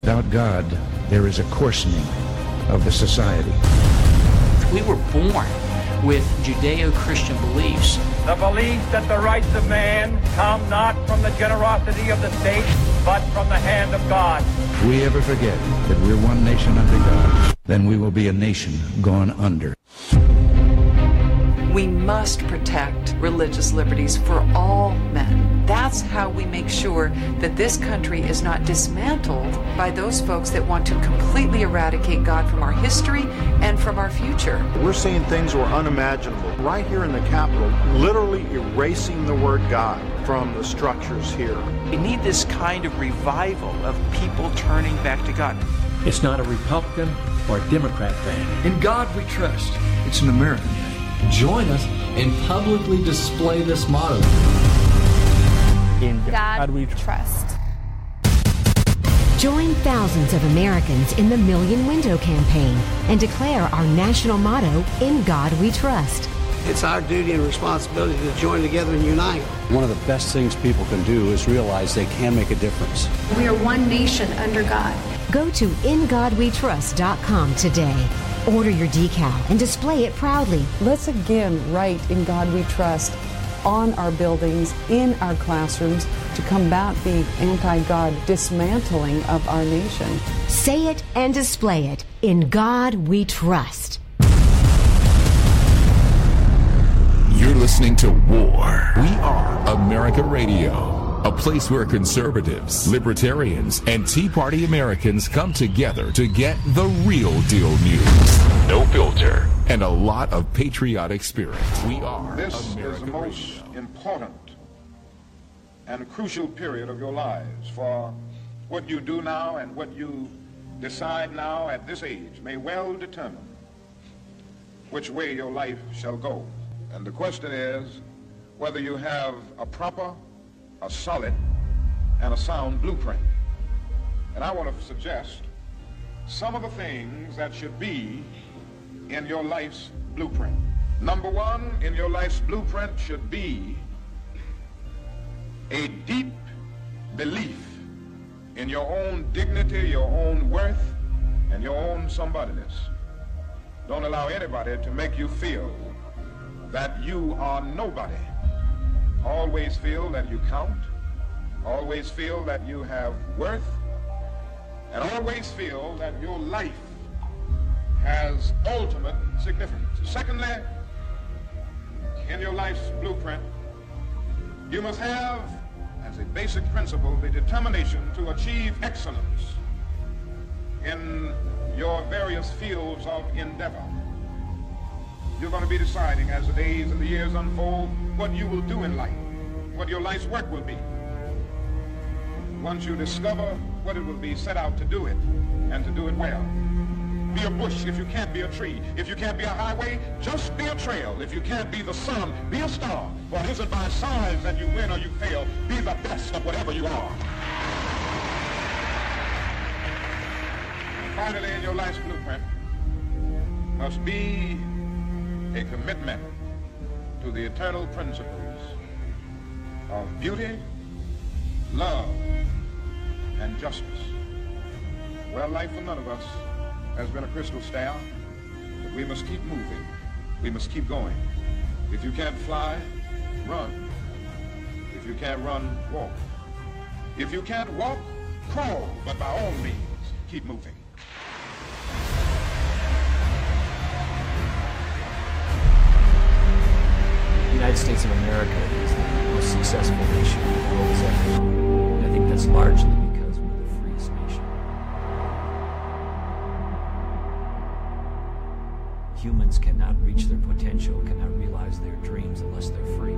Without God, there is a coarsening of the society. We were born with Judeo-Christian beliefs. The belief that the rights of man come not from the generosity of the state, but from the hand of God. If we ever forget that we're one nation under God, then we will be a nation gone under. We must protect religious liberties for all men. That's how we make sure that this country is not dismantled by those folks that want to completely eradicate God from our history and from our future. We're seeing things that were unimaginable. Right here in the Capitol, literally erasing the word God from the structures here. We need this kind of revival of people turning back to God. It's not a Republican or a Democrat thing. In God we trust. It's an American thing. Join us and publicly display this motto. In God we trust. Join thousands of Americans in the Million Window campaign and declare our national motto, In God We Trust. It's our duty and responsibility to join together and unite. One of the best things people can do is realize they can make a difference. We are one nation under God. Go to InGodWeTrust.com today. Order your decal and display it proudly. Let's again write In God We Trust on our buildings, in our classrooms, to combat the anti-God dismantling of our nation. Say it and display it. In God We Trust. You're listening to War. We are America Radio, a place where conservatives, libertarians, and Tea Party Americans come together to get the real deal news. No filter, and a lot of patriotic spirit. We are This America is the most Radio. important and crucial period of your lives, for what you do now and what you decide now at this age may well determine which way your life shall go. And the question is whether you have a proper, a solid, and a sound blueprint. And I want to suggest some of the things that should be in your life's blueprint. Number one, in your life's blueprint should be a deep belief in your own dignity, your own worth, and your own somebodyness. Don't allow anybody to make you feel that you are nobody. Always feel that you count. Always feel that you have worth. And always feel that your life has ultimate significance. Secondly, in your life's blueprint, you must have, as a basic principle, the determination to achieve excellence in your various fields of endeavor. You're going to be deciding as the days and the years unfold what you will do in life, what your life's work will be. Once you discover what it will be, set out to do it, and to do it well. Be a bush if you can't be a tree. If you can't be a highway, just be a trail. If you can't be the sun, be a star. For it isn't by signs that you win or you fail. Be the best of whatever you are. And finally, in your life's blueprint must be a commitment to the eternal principles of beauty, love, and justice. Well, life for none of us has been a crystal staff, but we must keep moving. We must keep going. If you can't fly, run. If you can't run, walk. If you can't walk, crawl, but by all means, keep moving. The United States of America is the most successful nation the world has ever known. And I think that's largely because we're the freest nation. Humans cannot reach their potential, cannot realize their dreams unless they're free.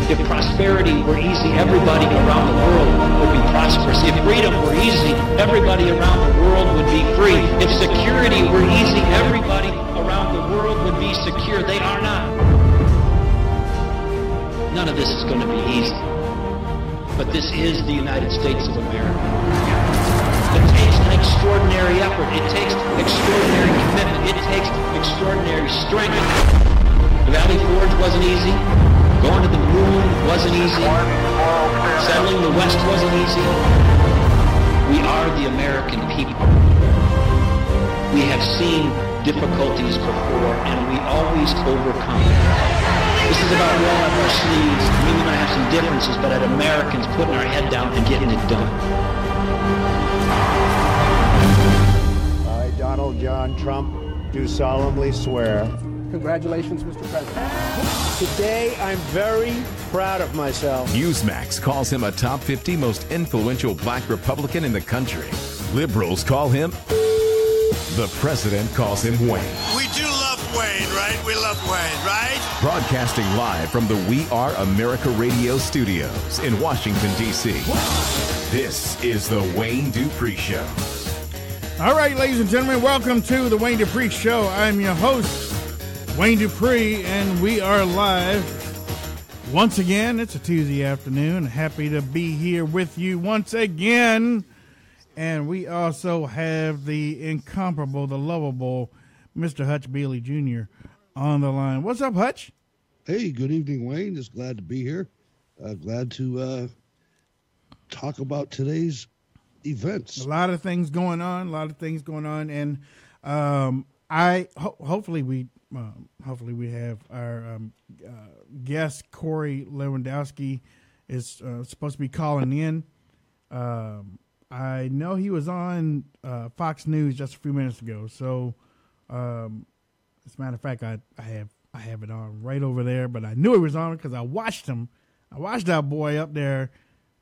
If prosperity were easy, everybody around the world would be prosperous. If freedom were easy, everybody around the world would be free. If security were easy, everybody around the world would be secure. They are not. None of this is going to be easy. But this is the United States of America. It takes an extraordinary effort. It takes extraordinary commitment. It takes extraordinary strength. The Valley Forge wasn't easy. Going to the moon wasn't easy. Settling the West wasn't easy. the American people. We have seen difficulties before, and we always overcome. This is about rolling up our sleeves. We might have some differences, but at Americans putting our head down and getting it done. I, Donald John Trump, do solemnly swear. Congratulations, Mr. President. Today, I'm very proud of myself. Newsmax calls him a top 50 most influential black Republican in the country. Liberals call him. The president calls him Wayne. We do love Wayne, right? We love Wayne, right? Broadcasting live from the We Are America Radio studios in Washington, D.C. This is the Wayne Dupree Show. All right, ladies and gentlemen, welcome to the Wayne Dupree Show. I'm your host, Wayne Dupree, and we are live once again. It's a Tuesday afternoon. Happy to be here with you once again. And we also have the incomparable, the lovable Mr. Hutch Bailey Jr. on the line. What's up, Hutch? Hey, good evening, Wayne. Just glad to be here. Glad to talk about today's events. A lot of things going on. And hopefully we have our guest, Corey Lewandowski, is supposed to be calling in. I know he was on Fox News just a few minutes ago. So, as a matter of fact, I have it on right over there. But I knew he was on because I watched him. I watched that boy up there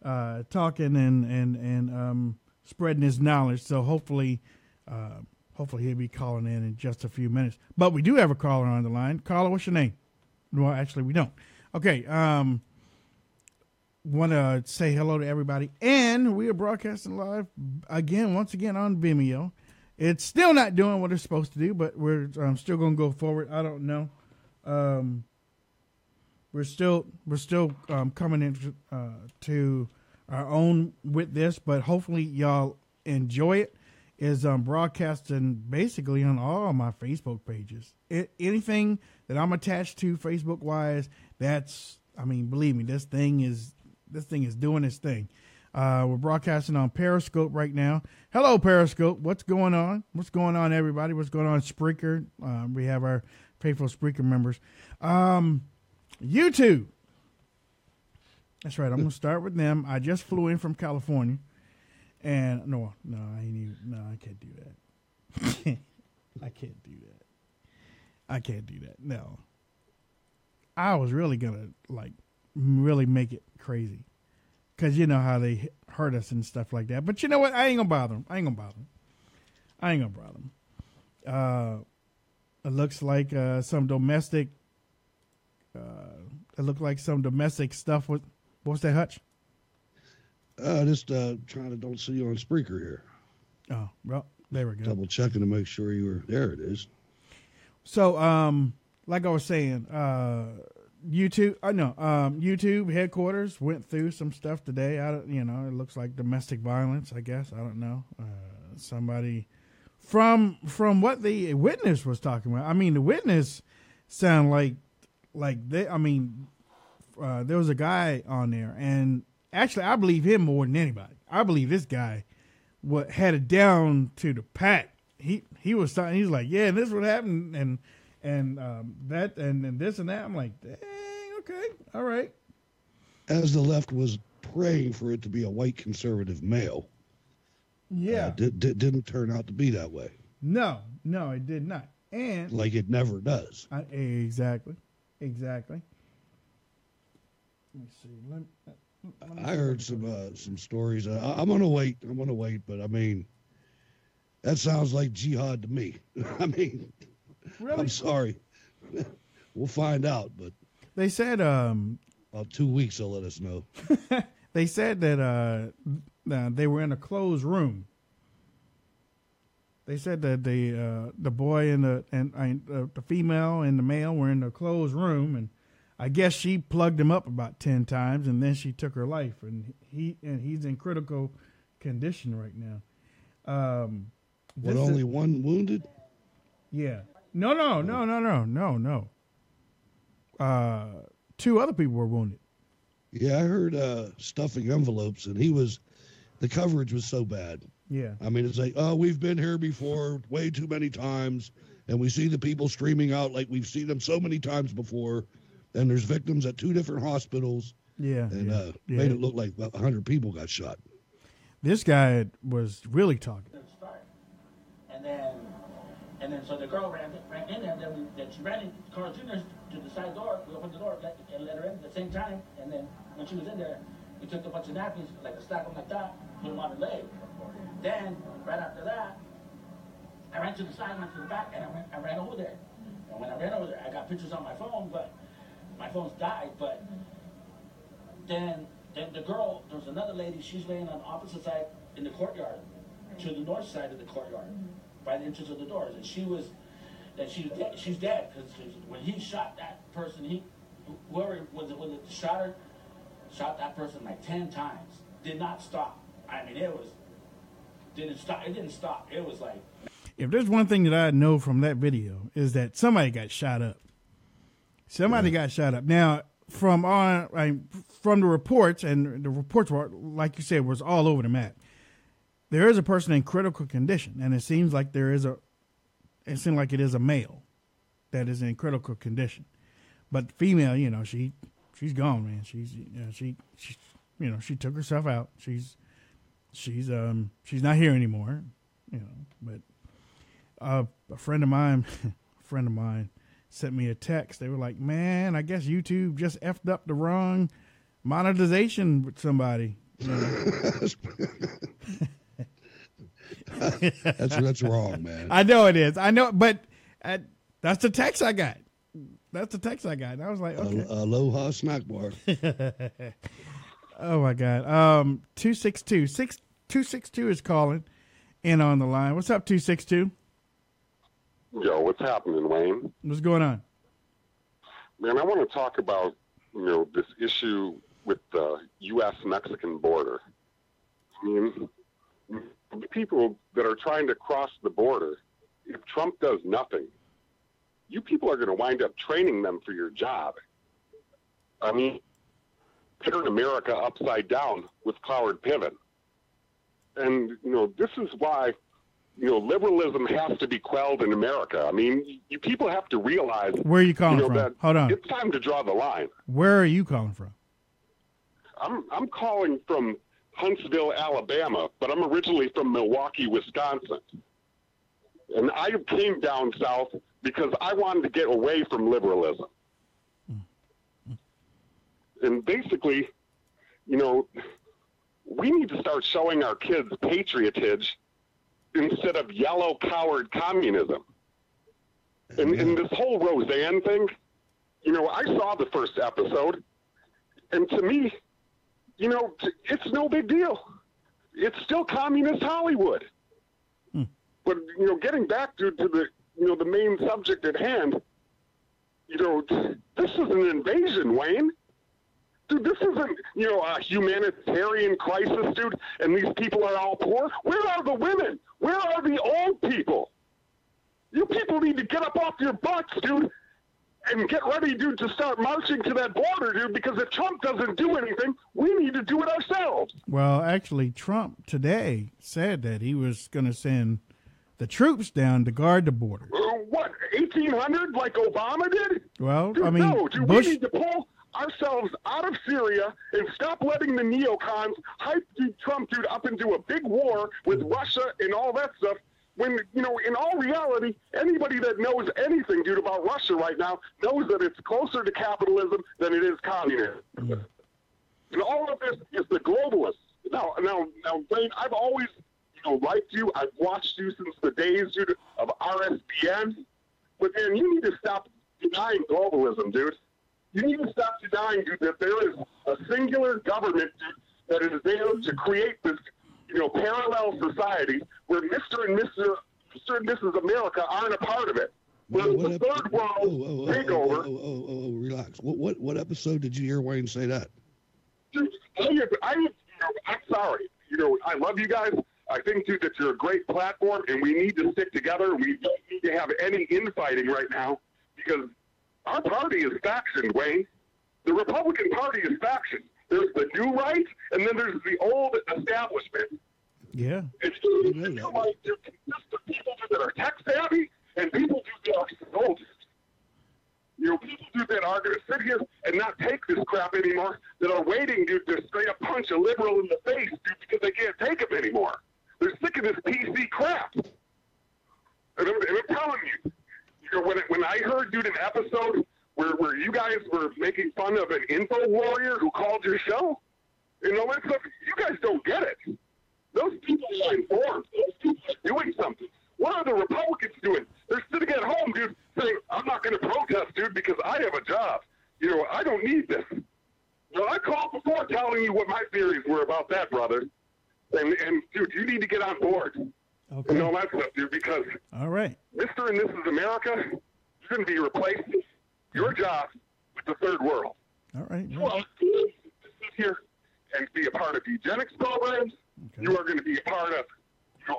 talking and spreading his knowledge. So hopefully he'll be calling in just a few minutes. But we do have a caller on the line. Caller, what's your name? Well, actually, we don't. Okay. Want to say hello to everybody. And we are broadcasting live once again on Vimeo. It's still not doing what it's supposed to do, but we're still going to go forward. I don't know. We're still coming into to our own with this, but hopefully y'all enjoy it. Is broadcasting basically on all my Facebook pages. Anything that I'm attached to Facebook wise, believe me, this thing is doing its thing. We're broadcasting on Periscope right now. Hello, Periscope. What's going on? What's going on, everybody? What's going on, Spreaker? We have our faithful Spreaker members. YouTube. That's right. I'm going to start with them. I just flew in from California. And I can't do that. I can't do that. No. I was really going to really make it crazy. Because you know how they hurt us and stuff like that. But you know what? I ain't going to bother them. It looks like some domestic stuff. What's that, Hutch? Just trying to don't see you on Spreaker here. Oh, well, there we go. Double checking to make sure you were there. It is. So, like I was saying, YouTube headquarters went through some stuff today. It looks like domestic violence, I guess. I don't know. Somebody from what the witness was talking about. I mean, the witness sounded there was a guy on there, and actually, I believe him more than anybody. I believe this guy had it down to the pack. He was talking. He's like, yeah, this is what happened, and that and this and that. I'm like, dang, okay, all right. As the left was praying for it to be a white conservative male, yeah, didn't turn out to be that way. No, it did not, and like it never does. Exactly. Let me see. I heard some stories. I'm gonna wait, but I mean, that sounds like jihad to me. I mean, really? I'm sorry. We'll find out, but they said about 2 weeks they'll let us know. They said that they were in a closed room. They said that the boy and the female and the male were in a closed room, and I guess she plugged him up about 10 times, and then she took her life. And he's in critical condition right now. Only one wounded? Yeah. No. 2 other people were wounded. Yeah, I heard stuffing envelopes, and the coverage was so bad. Yeah. I mean, it's like, oh, we've been here before way too many times, and we see the people streaming out like we've seen them so many times before, and there's victims at 2 different hospitals. Yeah. And made it look like 100 people got shot. This guy was really talking. And then so the girl ran in there, and then she ran in Carl Jr.'s to the side door. We opened the door and let her in at the same time. And then when she was in there, we took a bunch of napkins, like a stack of them like that, put them on her leg. Then, right after that, I ran to the side, went to the back, and I ran over there. And when I ran over there, I got pictures on my phone, but my phone's died. But then the girl, there was another lady, she's laying on the opposite side in the courtyard, to the north side of the courtyard, by the entrance of the doors. And she's dead, because when he shot that person, whoever was it shot her, shot that person like 10 times. Did not stop. I mean, didn't stop. It was like... If there's one thing that I know from that video is that somebody got shot up. Somebody got shot up. Now, from the reports, and the reports were, like you said, was all over the map. There is a person in critical condition, and it seems like it is a male that is in critical condition. But female, she's gone, man. She took herself out. She's not here anymore, But a friend of mine sent me a text. They were like, "Man, I guess YouTube just effed up the wrong monetization with somebody." That's wrong, man. I know it is. I know, but that's the text I got. And I was like, okay. Aloha snack bar. Oh my God. 262 is calling in on the line. What's up, 262? Yo, what's happening, Wayne? What's going on? Man, I want to talk about, this issue with the U.S.-Mexican border. I mean, the people that are trying to cross the border, if Trump does nothing, you people are going to wind up training them for your job. I mean, turn America upside down with Cloward Piven. And, this is why, liberalism has to be quelled in America. I mean, you people have to realize... Where are you calling from? That Hold on. It's time to draw the line. Where are you calling from? I'm calling from Huntsville, Alabama, but I'm originally from Milwaukee, Wisconsin. And I came down south because I wanted to get away from liberalism. And basically, we need to start showing our kids patriotism instead of yellow coward communism. And this whole Roseanne thing, I saw the first episode, and to me, it's no big deal. It's still communist Hollywood. But, getting back to the, the main subject at hand, this is an invasion, Wayne. Dude, this isn't, a humanitarian crisis, dude, and these people are all poor. Where are the women? Where are the old people? You people need to get up off your butts, dude, and get ready, dude, to start marching to that border, dude, because if Trump doesn't do anything, we need to do it ourselves. Well, actually, Trump today said that he was going to send the troops down to guard the border. What, 1,800 like Obama did? Well, dude, I mean, no, dude, Bush... we need to pull ourselves out of Syria and stop letting the neocons hype Trump, dude, up into a big war with Russia and all that stuff. When, in all reality, anybody that knows anything, dude, about Russia right now knows that it's closer to capitalism than it is communism. And all of this is the globalists. Now, Wayne, I've always, liked you. I've watched you since the days, dude, of RSBN. But, man, you need to stop denying globalism, dude. You need to stop denying, dude, that there is a singular government, dude, that is there to create this, parallel society where Mr. and Mrs. America aren't a part of it. Where the third world takeover. Relax. What episode did you hear Wayne say that? Dude, I'm sorry. I love you guys. I think, dude, that you're a great platform, and we need to stick together. We don't need to have any infighting right now because our party is faction, Wayne. The Republican Party is faction. There's the new right, and then there's the old establishment. Yeah. It's the new right consists of people that are tech savvy and people that are soldiers. People that are going to sit here and not take this crap anymore, that are waiting, dude, to straight up punch a liberal in the face, dude, because they can't take him anymore. They're sick of this PC crap. And I'm telling you, when I heard, dude, an episode where you guys were making fun of an info warrior who called your show, and all that stuff, you guys don't get it. Those people are informed. Those people are doing something. What are the Republicans doing? They're sitting at home, dude, saying, I'm not going to protest, dude, because I have a job. I don't need this. Well, I called before telling you what my theories were about that, brother. And dude, you need to get on board. Okay. And all that stuff, dude, because all right, Mr. and Mrs. America, you're going to be replacing your job with the third world. All right. You are going to sit here and be a part of eugenics programs. Okay. You are going to be a part of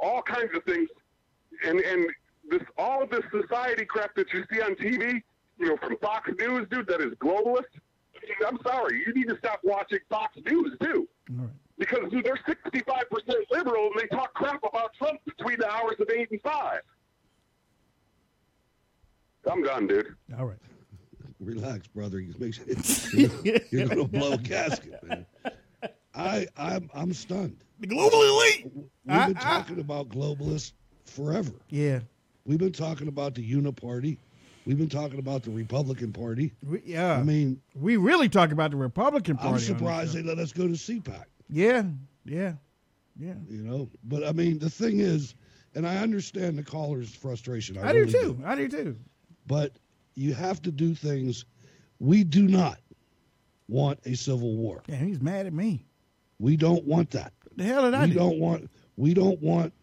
all kinds of things. And all of this society crap that you see on TV, from Fox News, dude, that is globalist. I'm sorry, you need to stop watching Fox News too, all right. Because dude, they're 65% liberal and they talk crap about Trump between the hours of 8 and 5. I'm done, dude. All right. Relax, brother. You're going to blow a gasket, man. I'm stunned. The global elite. We've been talking about globalists forever. Yeah. We've been talking about the Uniparty. We've been talking about the Republican Party. Yeah. I mean, we really talk about the Republican Party. I'm surprised they let us go to CPAC. Yeah. But I mean, the thing is, and I understand the caller's frustration. I do too. But you have to do things. We do not want a civil war. Yeah, he's mad at me. We don't want that. What the hell did I do? We don't want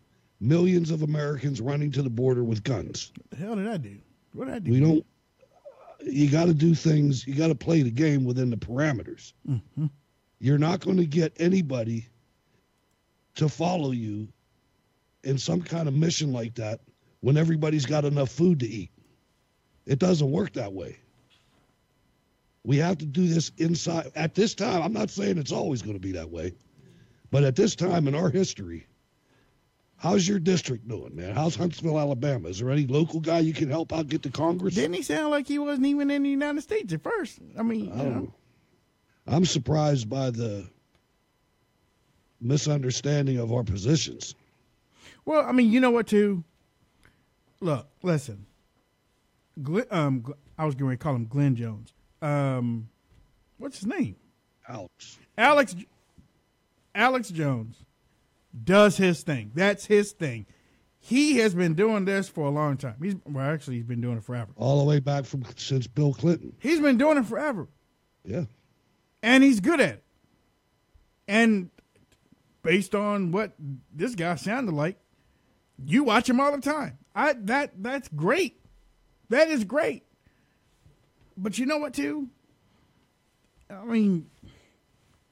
millions of Americans running to the border with guns. What the hell did I do? What did I do? We don't. You got to do things. You got to play the game within the parameters. Mm-hmm. You're not going to get anybody to follow you in some kind of mission like that when everybody's got enough food to eat. It doesn't work that way. We have to do this inside. At this time, I'm not saying it's always going to be that way, but at this time in our history, how's your district doing, man? How's Huntsville, Alabama? Is there any local guy you can help out get to Congress? Didn't he sound like he wasn't even in the United States at first? I mean, I'm surprised by the misunderstanding of our positions. Well, I mean, you know what, too? Look, listen. I was going to call him Glenn Jones. What's his name? Alex Jones does his thing. That's his thing. He has been doing this for a long time. He's been doing it forever. All the way back since Bill Clinton. He's been doing it forever. Yeah. And he's good at it. And based on what this guy sounded like, you watch him all the time. That's great. That is great. But you know what, too? I mean,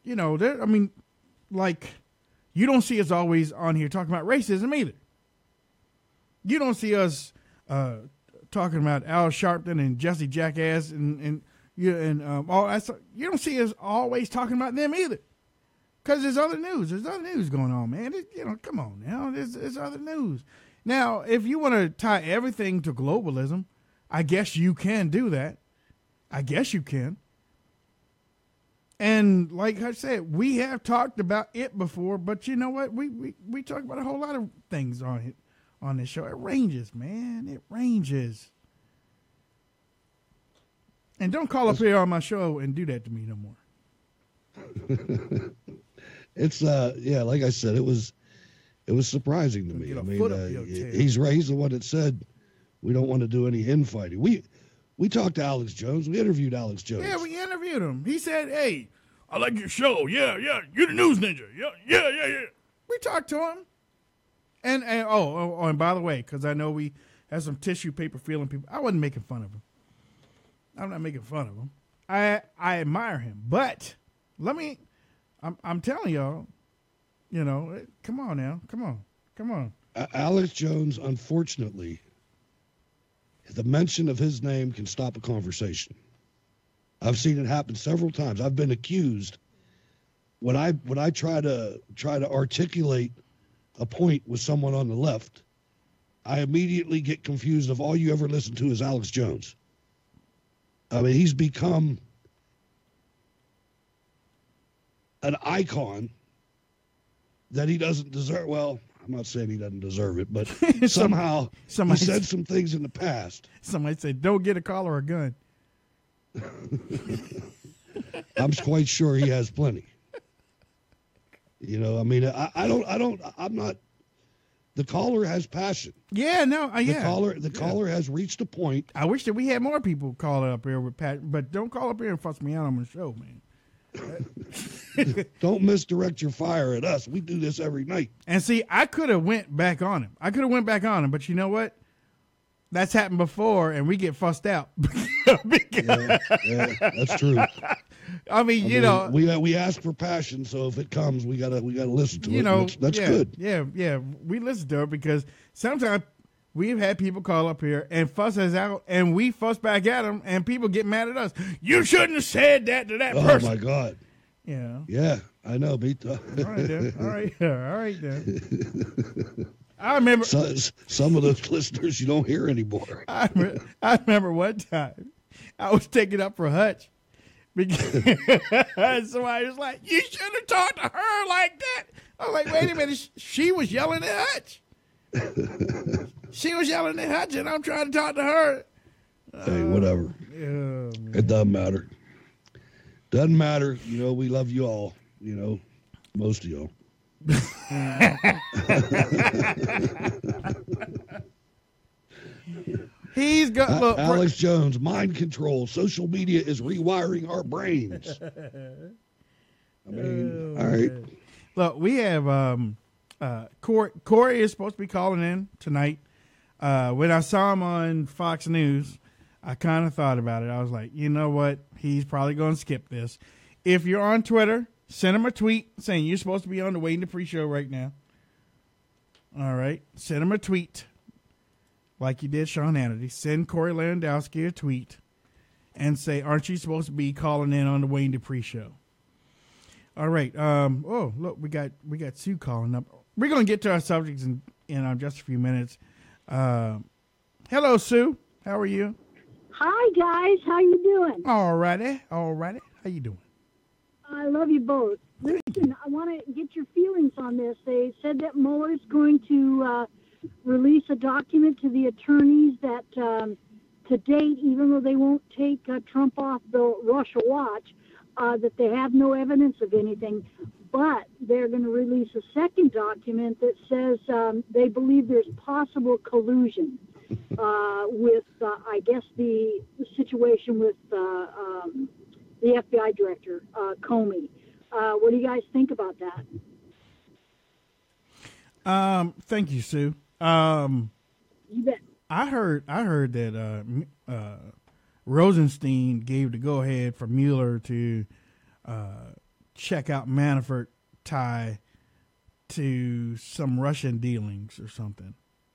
you don't see us always on here talking about racism either. You don't see us talking about Al Sharpton and Jesse Jackass and all that stuff. You don't see us always talking about them either. Because there's other news. There's other news going on, man. Come on now. There's other news. Now, if you want to tie everything to globalism, I guess you can do that. I guess you can. And like I said, we have talked about it before, but you know what? We talk about a whole lot of things on this show. It ranges, man. It ranges. And don't call up here on my show and do that to me no more. It's like I said, it was surprising to me. I mean, he's the one that said we don't want to do any infighting. We talked to Alex Jones. We interviewed Alex Jones. Yeah, we interviewed him. He said, "Hey, I like your show. Yeah, you're the news ninja. Yeah. We talked to him. And by the way, because I know we have some tissue paper feeling people. I wasn't making fun of him. I'm not making fun of him. I admire him, but I'm telling y'all, come on now, come on. Alex Jones, unfortunately, the mention of his name can stop a conversation. I've seen it happen several times. I've been accused when I try to articulate a point with someone on the left, I immediately get confused of all you ever listen to is Alex Jones. I mean, he's become an icon that he doesn't deserve. Well, I'm not saying he doesn't deserve it, but somehow he said some things in the past. Somebody said, "Don't get a collar or a gun." I'm quite sure he has plenty. You know, I mean, I'm not. The caller has passion. Yeah, no, The caller has reached a point. I wish that we had more people call up here with passion, but don't call up here and fuss me out on the show, man. Don't misdirect your fire at us. We do this every night. And see, I could have went back on him. But you know what? That's happened before, and we get fussed out. Yeah, that's true. I mean, you know, we ask for passion, so if it comes, we gotta listen to it. You know, that's good. Yeah, we listen to it because sometimes we've had people call up here and fuss us out, and we fuss back at them, and people get mad at us. You shouldn't have said that to that person. Oh my God. Yeah. Yeah, I know. All right, then. All right, then. I remember some of those listeners you don't hear anymore. I remember one time I was taking up for Hutch because somebody was like, "You should have talked to her like that." I was like, "Wait a minute, she was yelling at Hutch. She was yelling at Hutch, and I'm trying to talk to her." Hey, whatever. It doesn't matter. Doesn't matter. You know, we love you all. You know, most of y'all. He's got look, Alex Jones, mind control. Social media is rewiring our brains. I mean, all right. Look, we have Corey is supposed to be calling in tonight. When I saw him on Fox News, I kind of thought about it. I was like, you know what? He's probably going to skip this. If you're on Twitter, send him a tweet saying you're supposed to be on the Wayne Dupree show right now. All right. Send him a tweet like you did Sean Hannity. Send Corey Lewandowski a tweet and say, aren't you supposed to be calling in on the Wayne Dupree show? All right. Oh, look, we got Sue calling up. We're going to get to our subjects in just a few minutes. Hello, Sue. How are you? Hi, guys. How you doing? All righty. How you doing? I love you both. Listen, I want to get your feelings on this. They said that Mueller's going to release a document to the attorneys that, to date, even though they won't take Trump off the Russia watch, that they have no evidence of anything. But they're going to release a second document that says they believe there's possible collusion with, I guess, the situation with the FBI director, Comey. What do you guys think about that? Thank you, Sue. You bet. I heard that Rosenstein gave the go ahead for Mueller to check out Manafort tie to some Russian dealings or something.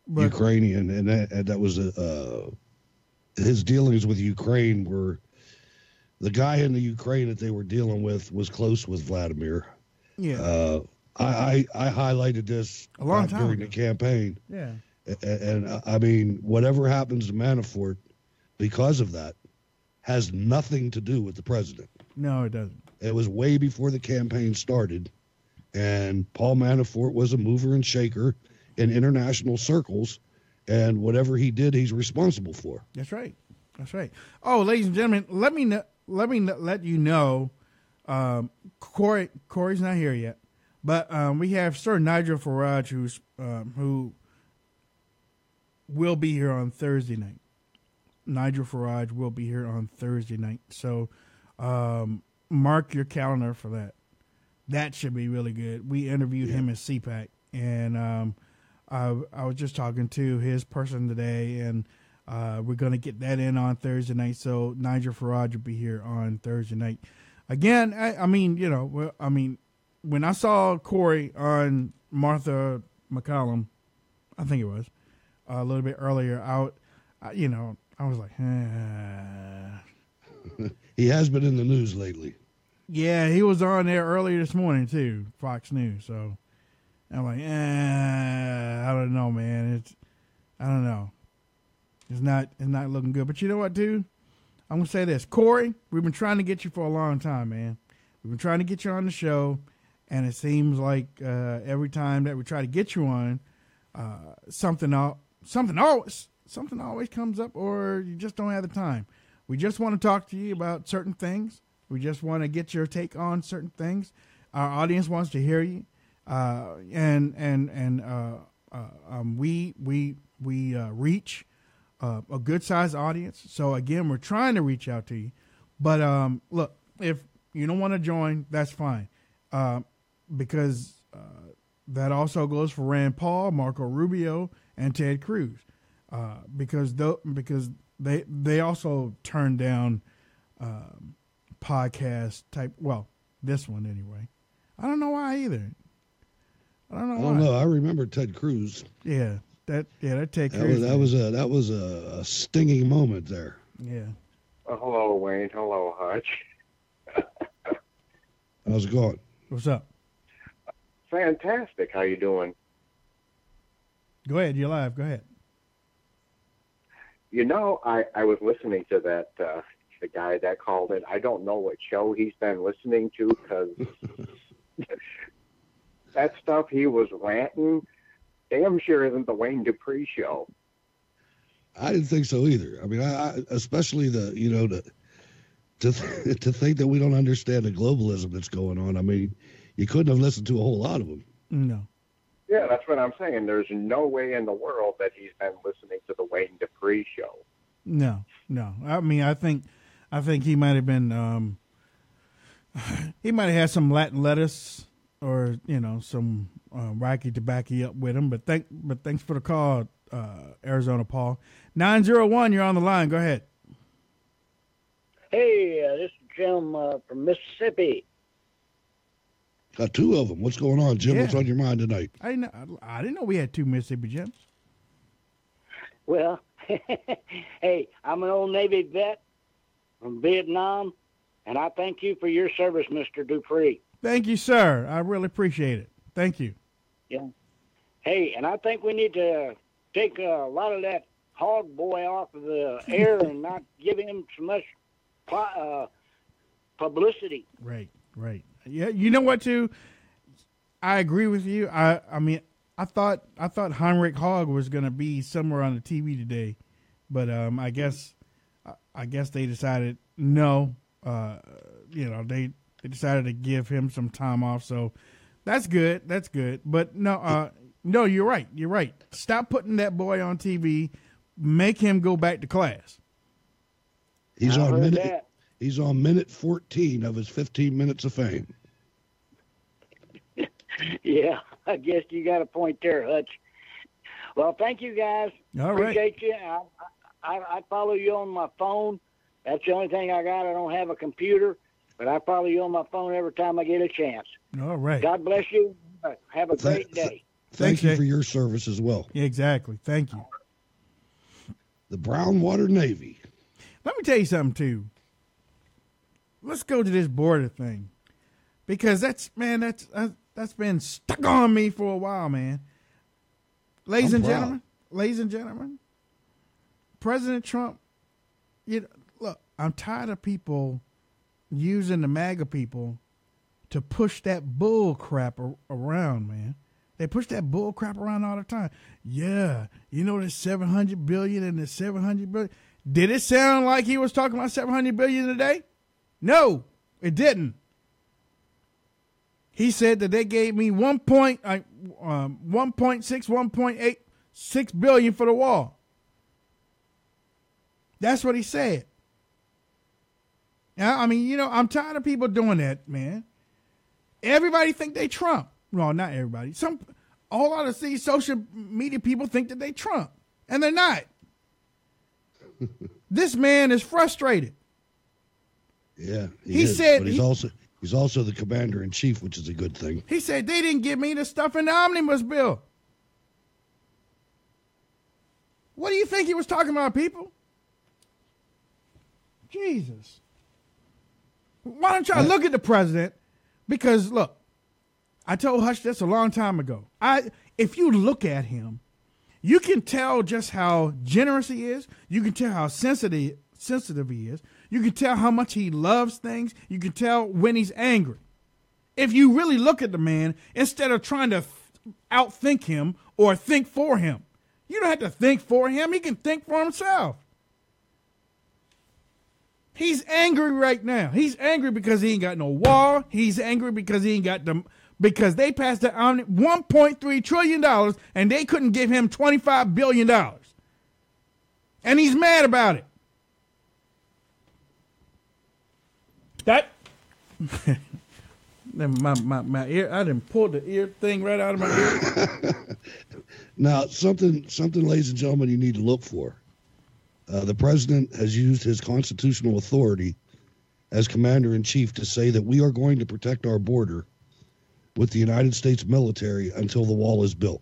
But, Ukrainian, and that was his dealings with Ukraine were. The guy in the Ukraine that they were dealing with was close with Vladimir. Yeah. I highlighted this a long time during the campaign. Yeah. And I mean, whatever happens to Manafort because of that has nothing to do with the president. No, it doesn't. It was way before the campaign started. And Paul Manafort was a mover and shaker in international circles. And whatever he did, he's responsible for. That's right. Oh, ladies and gentlemen, let me let you know, Corey's not here yet, but we have Sir Nigel Farage who will be here on Thursday night. Nigel Farage will be here on Thursday night, so mark your calendar for that. That should be really good. We interviewed him at CPAC, and I was just talking to his person today, and we're going to get that in on Thursday night. So Nigel Farage will be here on Thursday night. Again, I mean, when I saw Corey on Martha McCallum, I think it was a little bit earlier, I was like, He has been in the news lately. Yeah, he was on there earlier this morning too, Fox News. So I'm like, I don't know, man. I don't know. It's not looking good. But you know what, dude? I'm gonna say this, Corey. We've been trying to get you for a long time, man. We've been trying to get you on the show, and it seems like every time that we try to get you on, something always comes up, or you just don't have the time. We just want to talk to you about certain things. We just want to get your take on certain things. Our audience wants to hear you, we reach a good sized audience. So again, we're trying to reach out to you. But look, if you don't want to join, that's fine, because that also goes for Rand Paul, Marco Rubio, and Ted Cruz, because they also turned down podcast type. Well, this one anyway. I don't know why either. I don't know. I remember Ted Cruz. Yeah, that Ted Cruz. That was a stinging moment there. Yeah. Hello, Wayne. Hello, Hutch. How's it going? What's up? Fantastic. How you doing? Go ahead. You're live. Go ahead. You know, I was listening to that the guy that called it. I don't know what show he's been listening to, because that stuff he was ranting damn sure isn't the Wayne Dupree show. I didn't think so either. I mean, I especially to think that we don't understand the globalism that's going on. I mean, you couldn't have listened to a whole lot of them. No. Yeah, that's what I'm saying. There's no way in the world that he's been listening to the Wayne Dupree show. No. I mean, I think he might have been. He might have had some Latin lettuce, or some Rocky to back you up with him. But thanks for the call, Arizona Paul. 901, you're on the line. Go ahead. Hey, this is Jim from Mississippi. Got two of them. What's going on, Jim? Yeah. What's on your mind tonight? I didn't know we had two Mississippi Jims. Well, hey, I'm an old Navy vet from Vietnam, and I thank you for your service, Mr. Dupree. Thank you, sir. I really appreciate it. Thank you. Yeah. Hey, and I think we need to take a lot of that hog boy off of the air and not give him so much publicity. Right. Yeah, you know what, too? I agree with you. I mean, I thought Heinrich Hogg was going to be somewhere on the TV today, but I guess they decided no. They decided to give him some time off, so that's good. But no, you're right. Stop putting that boy on TV. Make him go back to class. He's on minute 14 of his 15 minutes of fame. Yeah, I guess you got a point there, Hutch. Well, thank you, guys. All right. Appreciate you. I follow you on my phone. That's the only thing I got. I don't have a computer, but I follow you on my phone every time I get a chance. All right. God bless you. Have a great day. Thank you for your service as well. Exactly. Thank you. The Brownwater Navy. Let me tell you something, too. Let's go to this border thing, because that's been stuck on me for a while, man. Ladies and gentlemen, President Trump, look, I'm tired of people using the MAGA people to push that bull crap around, man. They push that bull crap around all the time. Yeah, there's $700 billion and there's $700 billion. Did it sound like he was talking about $700 billion a day? No, it didn't. He said that they gave me 1.86 billion for the wall. That's what he said. I mean, I'm tired of people doing that, man. Everybody think they Trump. Well, not everybody. A whole lot of these social media people think that they Trump, and they're not. This man is frustrated. Yeah, he said, but he's also the commander in chief, which is a good thing. He said they didn't give me the stuff in the omnibus bill. What do you think he was talking about, people? Jesus. Why don't y'all look at the president? Because look, I told Hush this a long time ago. If you look at him, you can tell just how generous he is. You can tell how sensitive he is. You can tell how much he loves things. You can tell when he's angry. If you really look at the man, instead of trying to outthink him or think for him, you don't have to think for him. He can think for himself. He's angry right now. He's angry because he ain't got no wall. He's angry because he ain't got because they passed the $1.3 trillion and they couldn't give him $25 billion. And he's mad about it. That my ear, I didn't pull the ear thing right out of my ear. Now, something, ladies and gentlemen, you need to look for. The president has used his constitutional authority as commander-in-chief to say that we are going to protect our border with the United States military until the wall is built.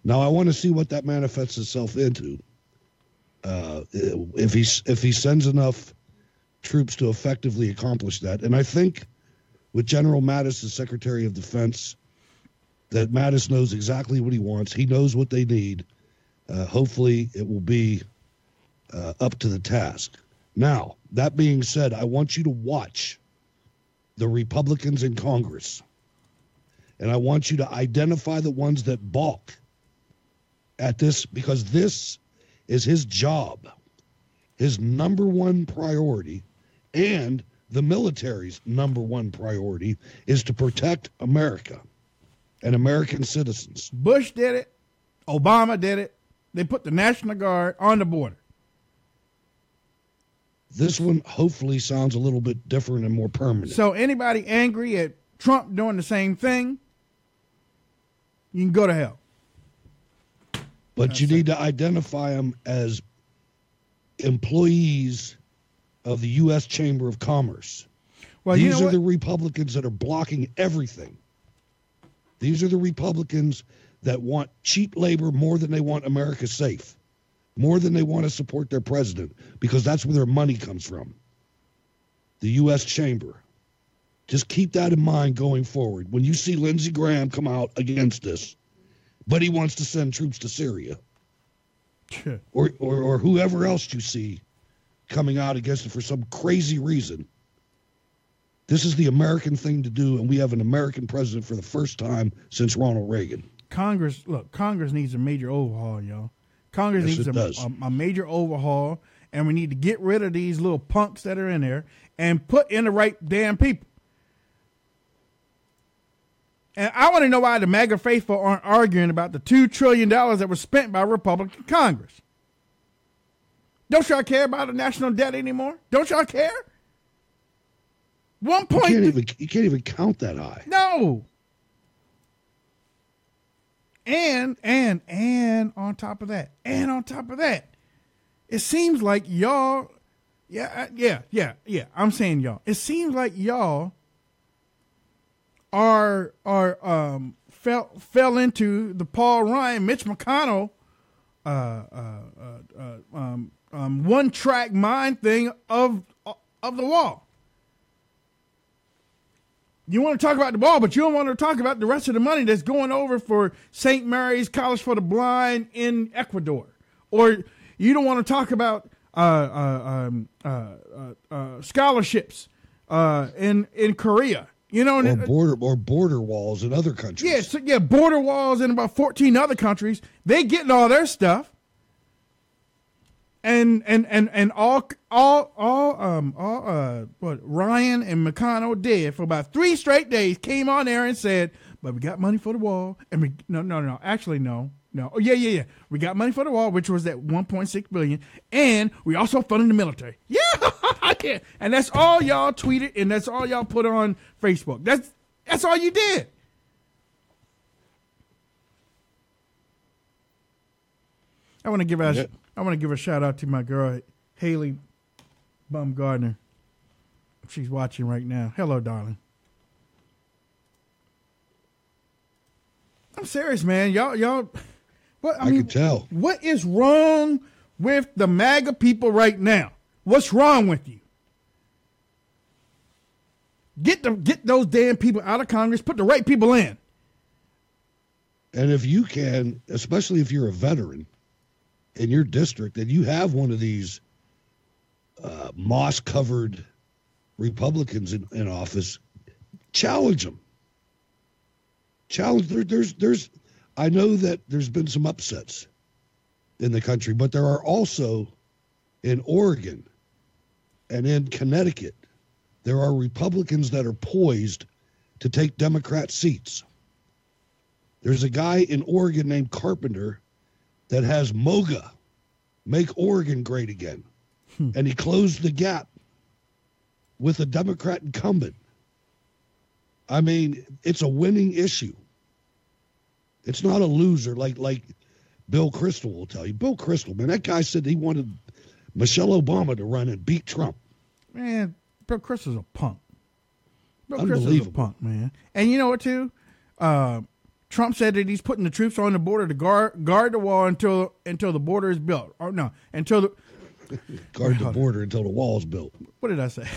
Now, I want to see what that manifests itself into. If he sends enough troops to effectively accomplish that. And I think with General Mattis as Secretary of Defense, that Mattis knows exactly what he wants. He knows what they need. Hopefully it will be up to the task. Now, that being said, I want you to watch the Republicans in Congress. And I want you to identify the ones that balk at this, because this is his job. His number one priority, and the military's number one priority, is to protect America and American citizens. Bush did it. Obama did it. They put the National Guard on the border. This one hopefully sounds a little bit different and more permanent. So anybody angry at Trump doing the same thing, you can go to hell. But you need to identify them as employees of the U.S. Chamber of Commerce. Well, these are the Republicans that are blocking everything. These are the Republicans that want cheap labor more than they want America safe, more than they want to support their president, because that's where their money comes from. The U.S. Chamber. Just keep that in mind going forward. When you see Lindsey Graham come out against this, but he wants to send troops to Syria, or whoever else you see coming out against it for some crazy reason, this is the American thing to do, and we have an American president for the first time since Ronald Reagan. Congress needs a major overhaul, y'all. Congress needs a major overhaul, and we need to get rid of these little punks that are in there and put in the right damn people. And I want to know why the MAGA faithful aren't arguing about the $2 trillion that was spent by Republican Congress. Don't y'all care about the national debt anymore? Don't y'all care? You can't even count that high. No. And on top of that, it seems like y'all, I'm saying y'all. It seems like y'all fell into the Paul Ryan, Mitch McConnell, one track mind thing of the wall. You want to talk about the ball, but you don't want to talk about the rest of the money that's going over for St. Mary's College for the Blind in Ecuador, or you don't want to talk about scholarships in Korea. You know, or border walls in other countries. Yeah, border walls in about 14 other countries. They getting all their stuff, and what Ryan and McConnell did for about 3 straight days, came on there and said, "But we got money for the wall," and no. Oh, yeah. We got money for the wall, which was that $1.6 billion, and we also funded the military. Yeah. And that's all y'all tweeted, and that's all y'all put on Facebook. That's all you did. I want to give a shout out to my girl Haley Baumgardner. She's watching right now. Hello, darling. I'm serious, man. Y'all. I can tell. What is wrong with the MAGA people right now? What's wrong with you? Get those damn people out of Congress. Put the right people in. And if you can, especially if you're a veteran in your district and you have one of these moss-covered Republicans in office, challenge them. There's I know that there's been some upsets in the country, but there are also in Oregon and in Connecticut, there are Republicans that are poised to take Democrat seats. There's a guy in Oregon named Carpenter that has MOGA, Make Oregon Great Again. And he closed the gap with a Democrat incumbent. I mean, it's a winning issue. It's not a loser like Bill Kristol will tell you. Bill Kristol, man, that guy said he wanted Michelle Obama to run and beat Trump. Man, Bill Kristol's a punk. Bill Kristol's a punk, man. And you know what, too? Trump said that he's putting the troops on the border to guard the wall until the border is built. Or no, until the... Guard the border until the wall's built. What did I say?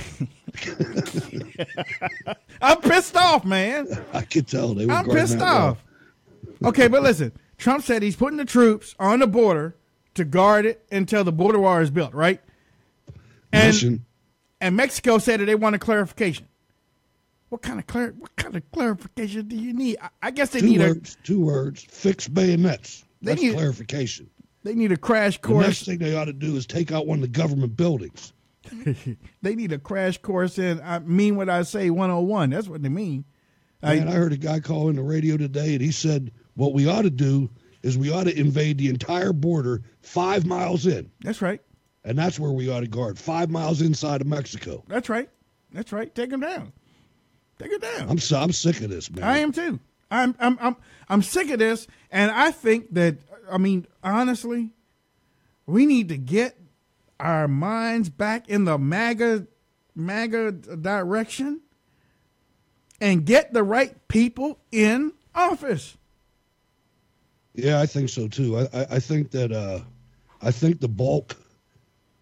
I'm pissed off, man. I could tell. I'm pissed off. Okay, but listen. Trump said he's putting the troops on the border to guard it until the border wall is built, right? And Mexico said that they want a clarification. What kind of clarification do you need? I guess they need two words. Fix bayonets. That's clarification. They need a crash course. The next thing they ought to do is take out one of the government buildings. They need a crash course in I mean what I say 101. That's what they mean. Man, I heard a guy call in the radio today, and he said what we ought to do is we ought to invade the entire border 5 miles in. That's right. And that's where we ought to guard, 5 miles inside of Mexico. That's right. That's right. Take them down. Take it down. I'm sick of this, man. I am too. I'm sick of this, and I think that, I mean, honestly, we need to get our minds back in the MAGA direction and get the right people in office. Yeah, I think so too. I think that I think the bulk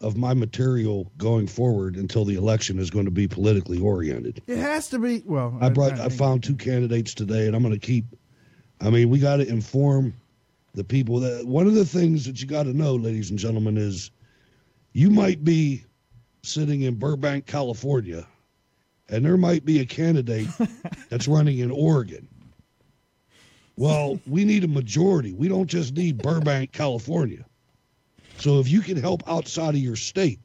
of my material going forward until the election is going to be politically oriented. It has to be. Well, I found 2 candidates today, and I'm going to keep. I mean, we got to inform the people that one of the things that you got to know, ladies and gentlemen, is you might be sitting in Burbank, California, and there might be a candidate that's running in Oregon. Well, we need a majority. We don't just need Burbank, California. So if you can help outside of your state,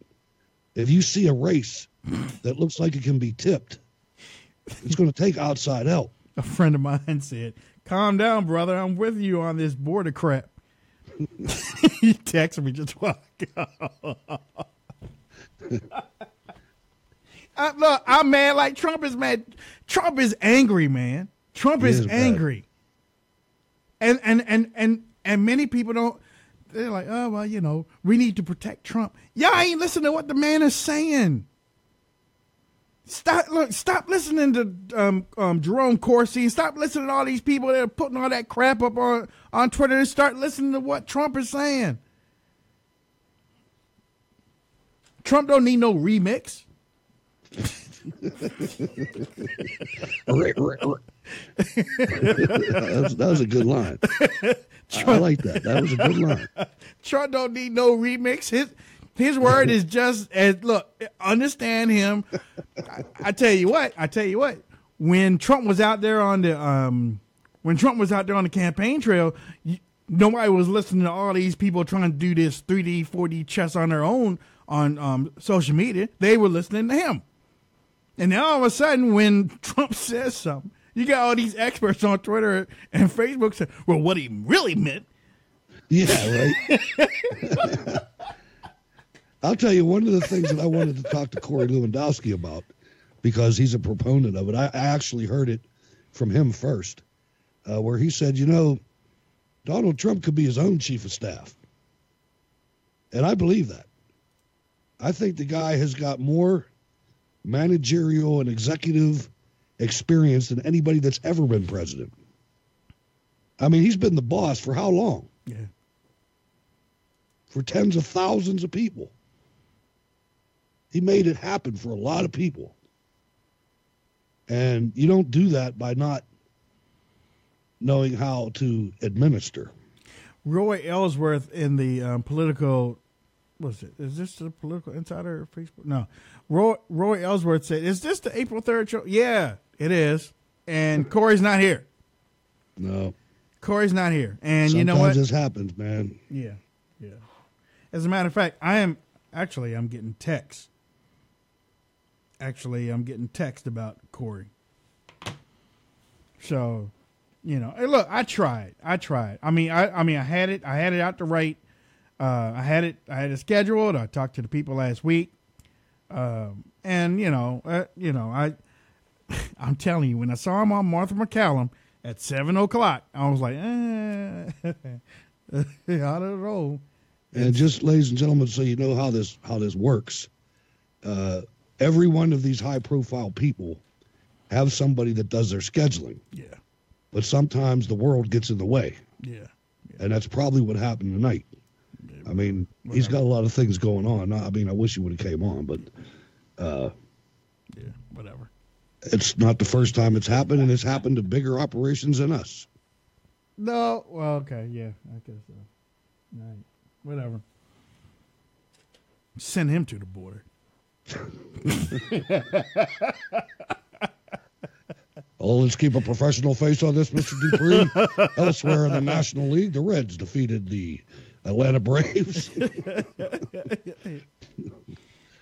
if you see a race that looks like it can be tipped, it's going to take outside help. A friend of mine said, "Calm down, brother. I'm with you on this border crap." He texted me just a while ago. Look, I'm mad like Trump is mad. Trump is angry, man. Trump is angry. And many people don't. They're like, oh, well, you know, we need to protect Trump. Y'all ain't listening to what the man is saying. Stop listening to Jerome Corsi. Stop listening to all these people that are putting all that crap up on Twitter and start listening to what Trump is saying. Trump don't need no remix. That was a good line. I like that. That was a good line. Trump don't need no remix. His word is just as look. Understand him. I tell you what. When Trump was out there on the campaign trail, nobody was listening to all these people trying to do this 3D, 4D chess on their own on social media. They were listening to him. And then all of a sudden, when Trump says something, you got all these experts on Twitter and Facebook saying, well, what he really meant. Yeah, right. I'll tell you, one of the things that I wanted to talk to Corey Lewandowski about, because he's a proponent of it, I actually heard it from him first, where he said, you know, Donald Trump could be his own chief of staff. And I believe that. I think the guy has got more managerial and executive experience than anybody that's ever been president. I mean, he's been the boss for how long? Yeah. For tens of thousands of people. He made it happen for a lot of people. And you don't do that by not knowing how to administer. Roy Ellsworth in the political, what's it? Is this the Political Insider Facebook? No. Roy Ellsworth said, "Is this the April 3rd show?" Yeah, it is. And Corey's not here. No. Corey's not here. And sometimes you know what? This happens, man. Yeah. As a matter of fact, I'm getting texts. Actually, I'm getting text about Corey. So, hey, look, I tried. I mean, I had it out to write. I had it scheduled. I talked to the people last week. And I'm telling you, when I saw him on Martha McCallum at 7:00, I was like, I don't know. And just, ladies and gentlemen, so you know how this works, every one of these high-profile people have somebody that does their scheduling. Yeah. But sometimes the world gets in the way. Yeah. And that's probably what happened tonight. I mean, he's got a lot of things going on. I mean, I wish he would have came on, but whatever. It's not the first time it's happened, and it's happened to bigger operations than us. No, well, okay, yeah, I guess so. Right. Whatever. Send him to the border. Oh, let's keep a professional face on this, Mr. Dupree. Elsewhere in the National League, the Reds defeated the Atlanta Braves.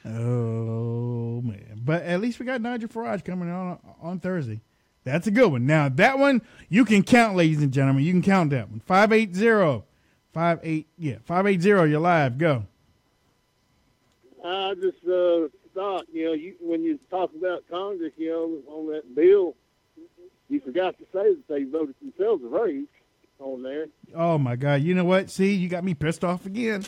Oh, man. But at least we got Nigel Farage coming on Thursday. That's a good one. Now, that one, you can count, ladies and gentlemen. You can count that one. 580, you're live. Go. I just thought, when you talk about Congress, on that bill, you forgot to say that they voted themselves a raise on there. Oh, my God. You know what? See, you got me pissed off again.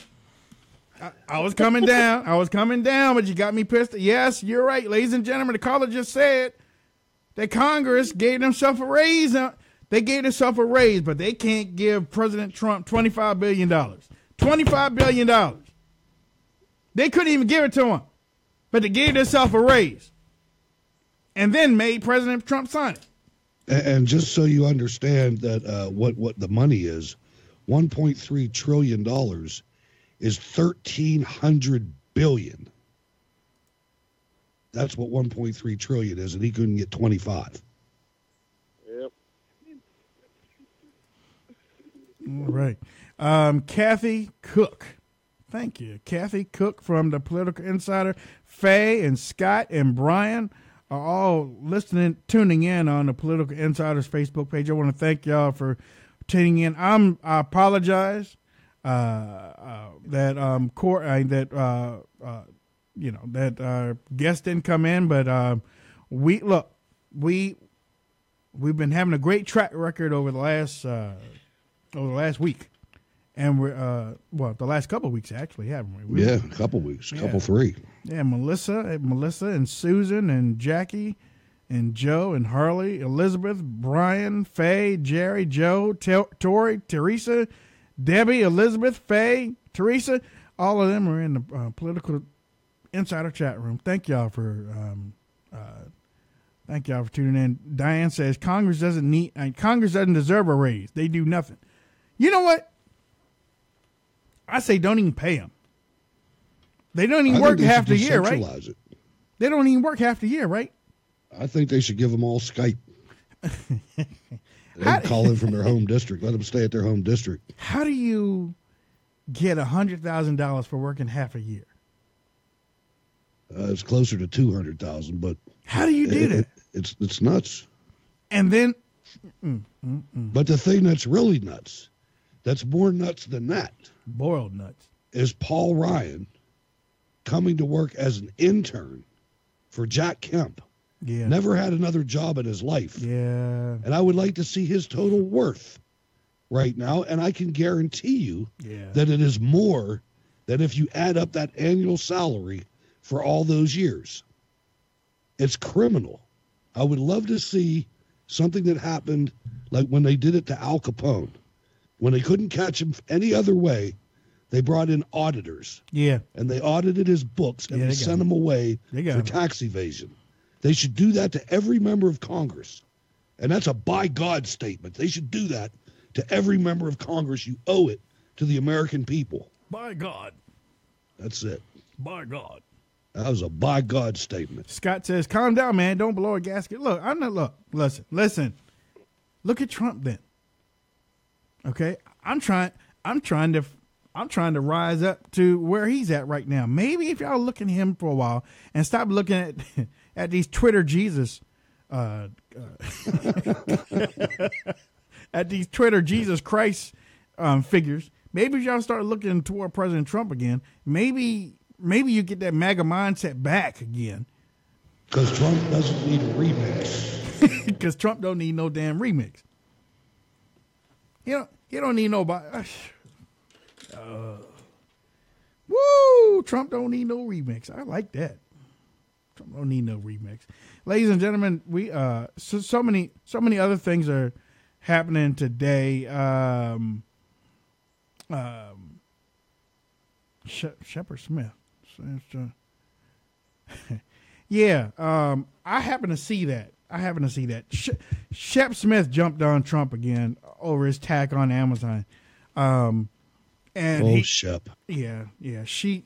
I was coming down. But you got me pissed. Yes, you're right, ladies and gentlemen. The caller just said that Congress gave themselves a raise. They gave themselves a raise, but they can't give President Trump $25 billion. $25 billion. They couldn't even give it to him, but they gave themselves a raise and then made President Trump sign it. And just so you understand that what the money is, $1.3 trillion is 1,300 billion. That's what 1.3 trillion is, and he couldn't get 25. Yep. All right. Kathy Cook. Thank you. Kathy Cook from the Political Insider. Faye and Scott and Brian are all tuning in on the Political Insider's Facebook page. I want to thank y'all for tuning in. I apologize that guest didn't come in, but we've been having a great track record over the last week. And we're the last couple of weeks actually, haven't we? Yeah, a couple weeks, three. Yeah, Melissa and Susan and Jackie and Joe and Harley, Elizabeth, Brian, Faye, Jerry, Joe, Tori, Teresa, Debbie, Elizabeth, Faye, Teresa. All of them are in the Political Insider chat room. Thank y'all for tuning in. Diane says Congress doesn't deserve a raise. They do nothing. You know what? I say don't even pay them. They don't even work half the year, right? It. They don't even work half the year, right? I think they should give them all Skype. They call in from their home district. Let them stay at their home district. How do you get $100,000 for working half a year? It's closer to 200,000, but how do you do that? It's nuts. And then, but the thing that's really nuts, that's more nuts than that, boiled nuts, is Paul Ryan coming to work as an intern for Jack Kemp. Yeah. Never had another job in his life. Yeah. And I would like to see his total worth right now, and I can guarantee you that it is more than if you add up that annual salary for all those years. It's criminal. I would love to see something that happened like when they did it to Al Capone. When they couldn't catch him any other way, they brought in auditors. Yeah. And they audited his books, and they sent him away for tax evasion. They should do that to every member of Congress. And that's a by God statement. They should do that to every member of Congress. You owe it to the American people. By God. That's it. By God. That was a by God statement. Scott says, calm down, man. Don't blow a gasket. Look, listen. Look at Trump then. Okay? I'm trying to rise up to where he's at right now. Maybe if y'all look at him for a while and stop looking at these Twitter Jesus at these Twitter Jesus Christ figures. Maybe if y'all start looking toward President Trump again, maybe you get that MAGA mindset back again. Because Trump doesn't need a remix. Because Trump don't need no damn remix. You don't need nobody. Woo! Trump don't need no remix. I like that. Trump don't need no remix. Ladies and gentlemen, we so many other things are happening today. Shepard Smith. Yeah, I happen to see that. Shep Smith jumped on Trump again over his tack on Amazon. And Shep. Yeah. She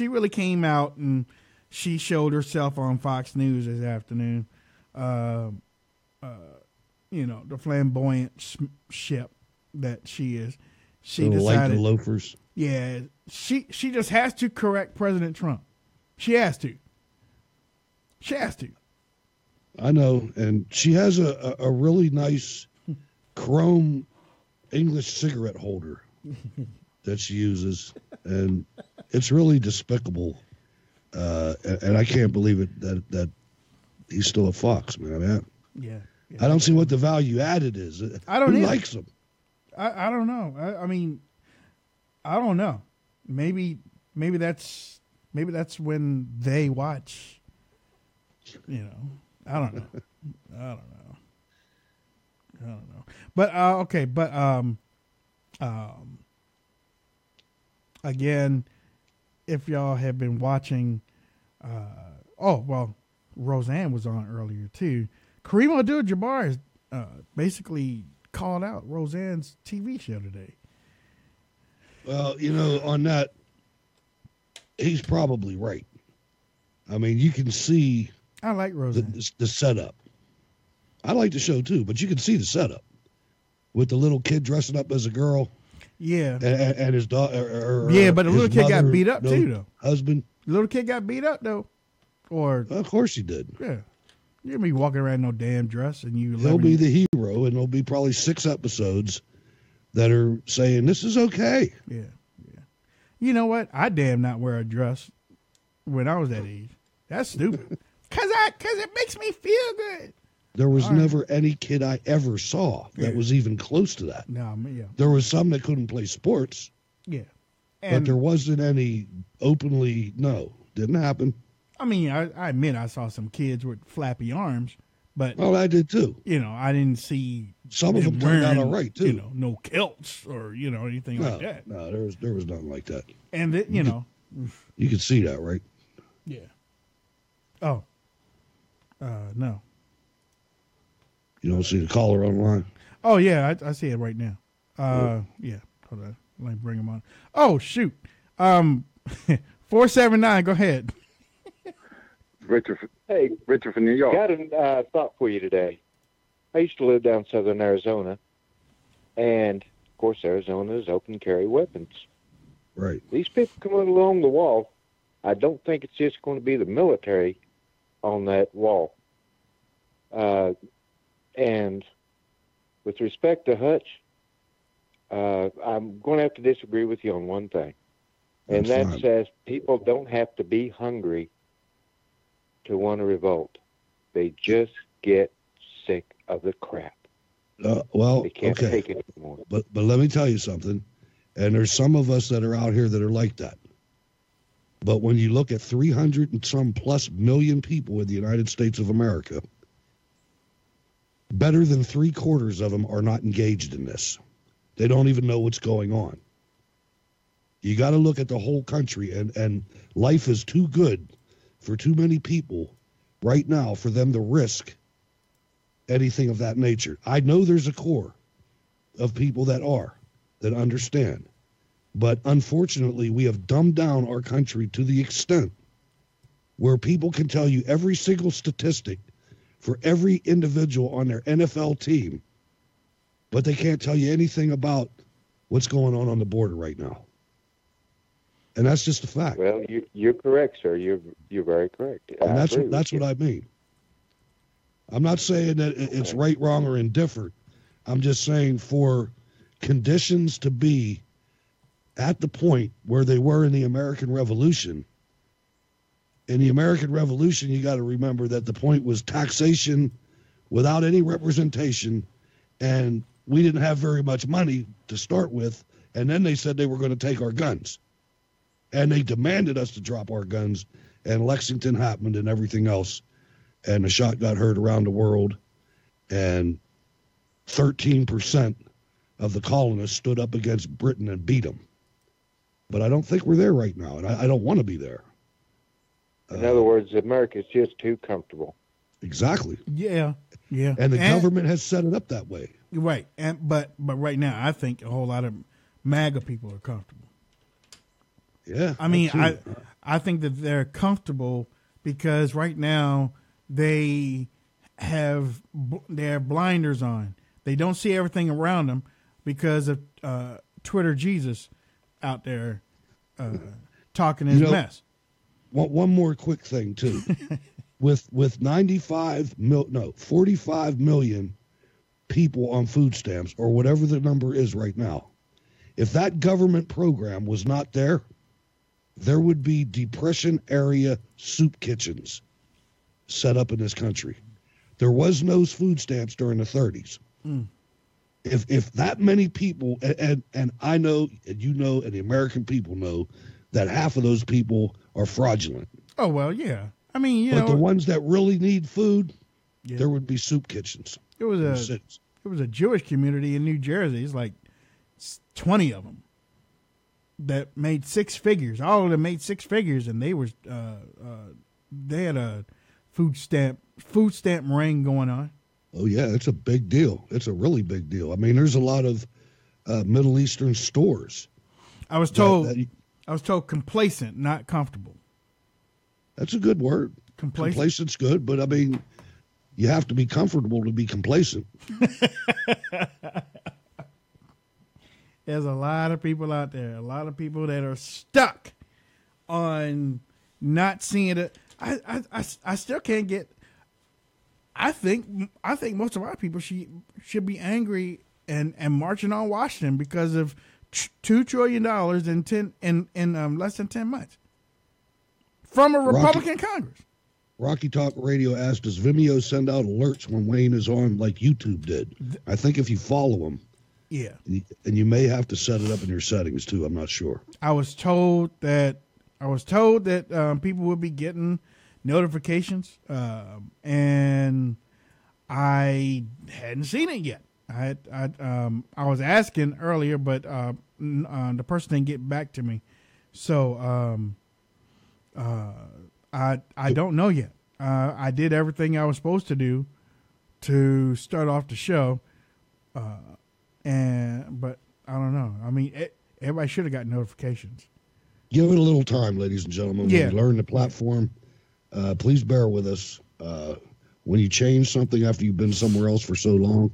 really came out and she showed herself on Fox News this afternoon. The flamboyant Shep that she is. She decided, like the loafers. Yeah, she just has to correct President Trump. She has to. I know, and she has a really nice chrome English cigarette holder that she uses, and it's really despicable. And I can't believe it that he's still at Fox, man. Yeah. I don't see what the value added is. I don't Who either. likes him? I don't know. I mean, I don't know. Maybe that's when they watch. I don't know. But okay. But again, if y'all have been watching, Roseanne was on earlier too. Kareem Abdul-Jabbar has basically called out Roseanne's TV show today. Well, on that, he's probably right. I mean, you can see. I like Roseanne. The setup. I like the show too, but you can see the setup with the little kid dressing up as a girl. Yeah, and his daughter. Yeah, but the little kid got beat up too, though. Husband. The little kid got beat up though, or of course he did. Yeah, you'll be walking around in no damn dress, and you. He'll be the hero, and there'll be probably 6 episodes that are saying this is okay. Yeah. You know what? I damn not wear a dress when I was that age. That's stupid. Cause it makes me feel good. There was never any kid I ever saw that was even close to that. No, yeah. There was some that couldn't play sports. Yeah. But there wasn't any openly, no, didn't happen. I mean, I admit I saw some kids with flappy arms, but I did too. I didn't see some of them turned out all right too. No kilts or anything like that. No, there was nothing like that. And you could see that, right? Yeah. Oh. No. You don't see the caller online? Oh yeah, I see it right now. Yeah. Hold on. Let me bring him on. Oh shoot. 479. Go ahead. Richard from New York. Got a thought for you today. I used to live down southern Arizona, and of course Arizona is open carry weapons. Right. These people coming along the wall, I don't think it's just going to be the military on that wall. And with respect to Hutch, I'm going to have to disagree with you on one thing. And that says people don't have to be hungry to want to revolt. They just get sick of the crap. They can't take it anymore. But let me tell you something. And there's some of us that are out here that are like that. But when you look at 300 and some plus million people in the United States of America, better than 3/4 of them are not engaged in this. They don't even know what's going on. You got to look at the whole country, and life is too good for too many people right now for them to risk anything of that nature. I know there's a core of people that understand. But unfortunately, we have dumbed down our country to the extent where people can tell you every single statistic for every individual on their NFL team, but they can't tell you anything about what's going on the border right now. And that's just a fact. Well, you're correct, sir. You're very correct. And that's what I mean. I'm not saying that it's right, wrong, or indifferent. I'm just saying for conditions to be at the point where they were in the American Revolution. In the American Revolution, you got to remember that the point was taxation without any representation, and we didn't have very much money to start with, and then they said they were going to take our guns. And they demanded us to drop our guns, and Lexington happened and everything else, and the shot got heard around the world, and 13% of the colonists stood up against Britain and beat them. But I don't think we're there right now, and I don't want to be there. In other words, America's just too comfortable. Exactly. Yeah. And the government has set it up that way. Right. But right now, I think a whole lot of MAGA people are comfortable. Yeah. I mean, I think that they're comfortable because right now they have their blinders on. They don't see everything around them because of Twitter Jesus out there talking his mess. One more quick thing too, with 45 million people on food stamps or whatever the number is right now. If that government program was not there, there would be depression area soup kitchens set up in this country. There was no food stamps during the 30s. Mm. If that many people, and I know, and you know, and the American people know that half of those people are fraudulent. Oh, well, yeah. I mean, but the ones that really need food, there would be soup kitchens. It was a Jewish community in New Jersey. It's like 20 of them that made six figures. All of them made six figures, and they were they had a food stamp ring going on. Oh, yeah, it's a big deal. It's a really big deal. I mean, there's a lot of Middle Eastern stores. I was told complacent, not comfortable. That's a good word. Complacent's good, but I mean, you have to be comfortable to be complacent. There's a lot of people out there, a lot of people that are stuck on not seeing it. I still can't get. I think most of our people should be angry and marching on Washington because of $2 trillion in less than 10 months from a Republican Congress. Rocky Talk Radio asked, does Vimeo send out alerts when Wayne is on like YouTube did? I think if you follow him, yeah, and you may have to set it up in your settings too. I'm not sure. I was told that people would be getting notifications, and I hadn't seen it yet. I was asking earlier, but the person didn't get back to me, so I don't know yet. I did everything I was supposed to do to start off the show, but I don't know. I mean, everybody should have got notifications. Give it a little time, ladies and gentlemen. Yeah. When you learn the platform, please bear with us. When you change something after you've been somewhere else for so long,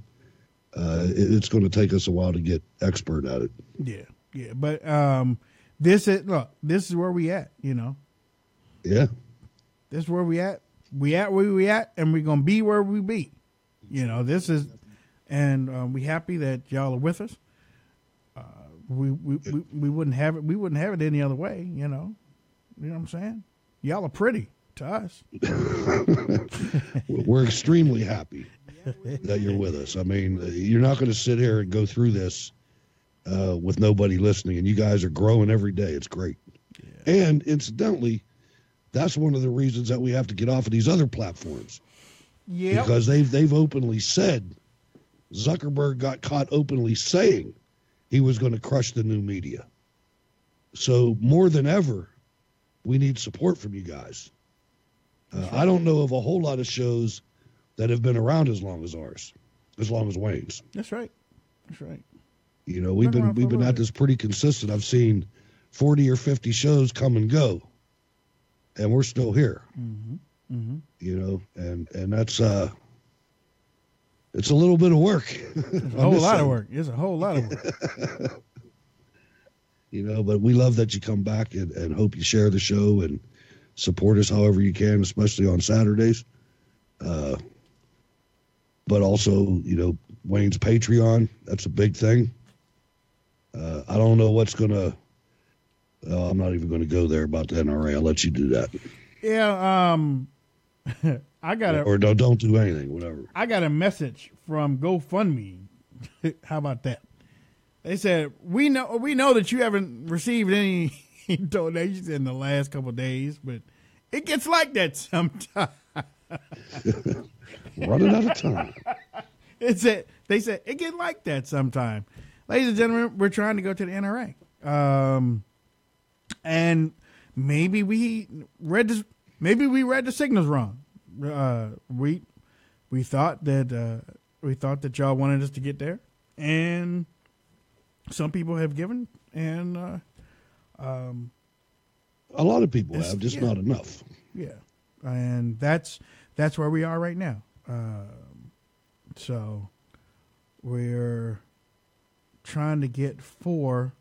it's going to take us a while to get expert at it. Yeah. But this is where we at, you know. Yeah. This is where we at. We at where we at, and we're gonna be where we be. You know, this is, and we happy that y'all are with us. We wouldn't have it. We wouldn't have it any other way. You know what I'm saying? Y'all are pretty to us. We're extremely happy that you're with us. I mean, you're not going to sit here and go through this with nobody listening, and you guys are growing every day. It's great. Yeah. And incidentally, that's one of the reasons that we have to get off of these other platforms. Yeah. Because they've openly said, Zuckerberg got caught openly saying he was going to crush the new media. So more than ever, we need support from you guys. I don't know of a whole lot of shows that have been around as long as ours, as long as Wayne's. That's right. That's right. You know, we've been at this pretty consistent. I've seen 40 or 50 shows come and go, and we're still here. Mm-hmm. Mm-hmm. You know, and that's it's a little bit of work. It's a whole lot of work. It's a whole lot of work. You know, but we love that you come back and hope you share the show and support us however you can, especially on Saturdays. But also, you know, Wayne's Patreon, that's a big thing. I don't know what's going to, I'm not even going to go there about the NRA. I'll let you do that. Yeah, I got or don't do anything, whatever. I got a message from GoFundMe. How about that? They said, we know that you haven't received any donations in the last couple of days, but it gets like that sometimes. Running out of time. They said it gets like that sometimes. Ladies and gentlemen, we're trying to go to the NRA. And maybe we read the signals wrong. We thought that y'all wanted us to get there, and some people have given, and a lot of people have, just not enough. Yeah, and that's where we are right now. So we're trying to get four.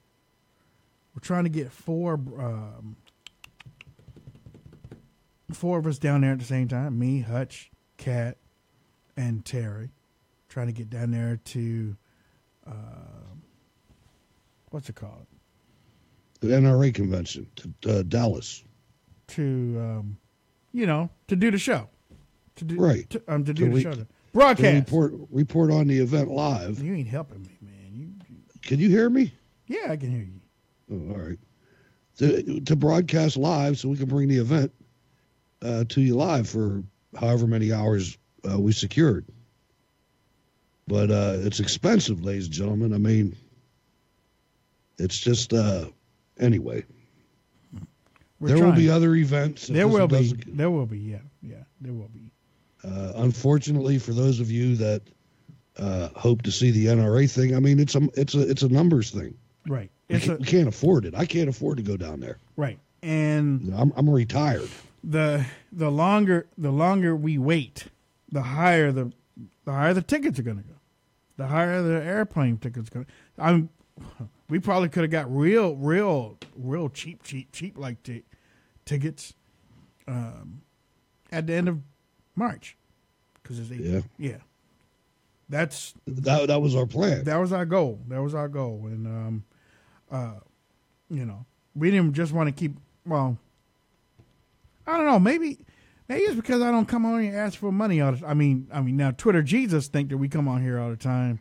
We're trying to get four of us down there at the same time. Me, Hutch, Kat, and Terry. Trying to get down there to what's it called? The NRA convention to Dallas. To to do the show. To do the show. Broadcast. Report on the event live. You ain't helping me, man. Can you hear me? Yeah, I can hear you. Oh, all right. To broadcast live so we can bring the event to you live for however many hours we secured. But it's expensive, ladies and gentlemen. I mean, it's just, anyway. There will be other events. There will be, yeah, there will be. Unfortunately, for those of you that hope to see the NRA thing, I mean, it's a numbers thing. Right. We can't afford it. I can't afford to go down there. Right. And I'm retired. The longer we wait, the higher the tickets are going to go. The higher the airplane tickets going. We probably could have got real cheap like tickets at the end of March, because it's April. Yeah. That was our plan. That was our goal. And we didn't just want to keep. Well, I don't know. Maybe it's because I don't come on here and ask for money all the time. I mean, now Twitter Jesus think that we come on here all the time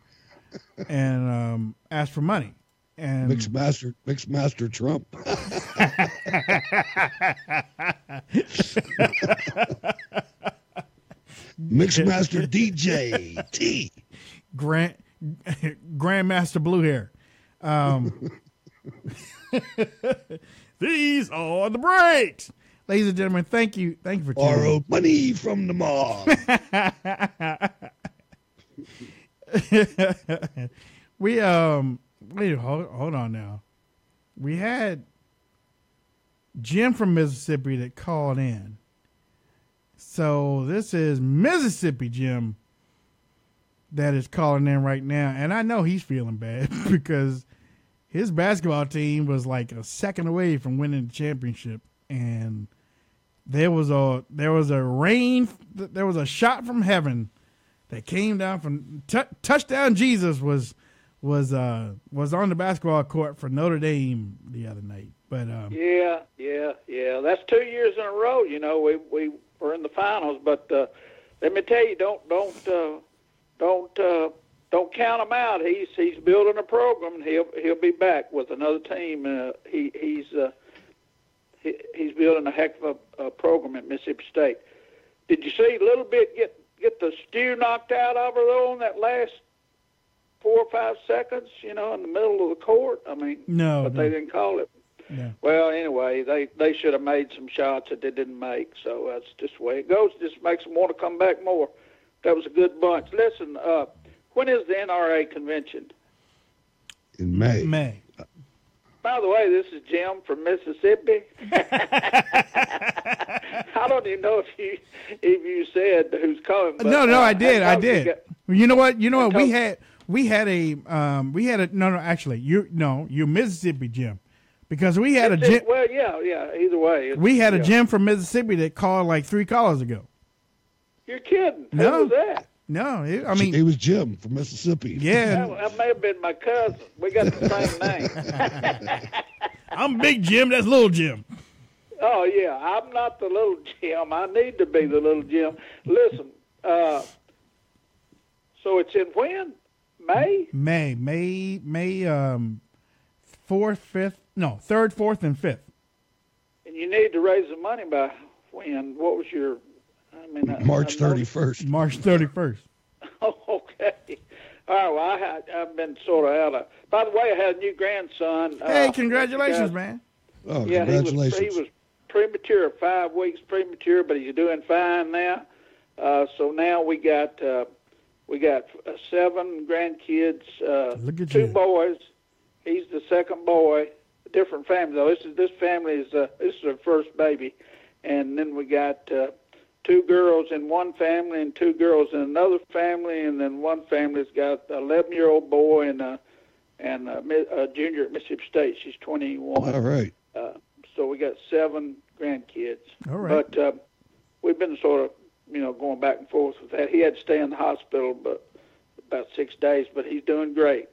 and ask for money. And Mixmaster Trump. Mixmaster DJ T. Grandmaster Blue Hair. These are the breaks. Ladies and gentlemen, thank you for tuning in. Borrow money from the mob. We wait, hold on now. We had Jim from Mississippi that called in. So this is Mississippi Jim that is calling in right now, and I know he's feeling bad because his basketball team was like a second away from winning the championship, and there was a shot from heaven that came down from touchdown. Jesus was on the basketball court for Notre Dame the other night. But yeah. That's 2 years in a row. You know, we were in the finals. But let me tell you, don't count him out. He's building a program, and he'll be back with another team. He's building a heck of a program at Mississippi State. Did you see Little Bit get the stew knocked out of her though on that last 4 or 5 seconds? You know, in the middle of the court. I mean, no, but they didn't call it. Yeah. Well, anyway, they should have made some shots that they didn't make. So that's just the way it goes. Just makes them want to come back more. That was a good bunch. Listen, when is the NRA convention? In May. May. By the way, this is Jim from Mississippi. I don't even know if you said who's calling. But, no, I did. You know what? We had a actually you're Mississippi Jim, because we had a Jim. Well, yeah. Either way, we had a Jim from Mississippi that called like 3 callers ago. You're kidding? No. Who was that? No, it was Jim from Mississippi. Yeah, that may have been my cousin. We got the same name. I'm Big Jim. That's Little Jim. Oh yeah, I'm not the Little Jim. I need to be the Little Jim. Listen, so it's in when? May? May 4th, 5th, no, 3rd, 4th, and 5th. And you need to raise the money by when? What was your? March 31st. March 31st. Oh, okay. All right. Well, I've been sort of out of. By the way, I had a new grandson. Hey, congratulations, man! Oh, yeah, congratulations! He was premature, 5 weeks premature, but he's doing fine now. So now we got 7 grandkids. Look at 2 boys. He's the second boy. A different family though. This family is this is their first baby, and then we got 2 girls in one family and 2 girls in another family, and then one family's got an 11-year-old boy and a junior at Mississippi State. She's 21. All right. So we got 7 grandkids. All right. But we've been sort of, going back and forth with that. He had to stay in the hospital about 6 days, but he's doing great.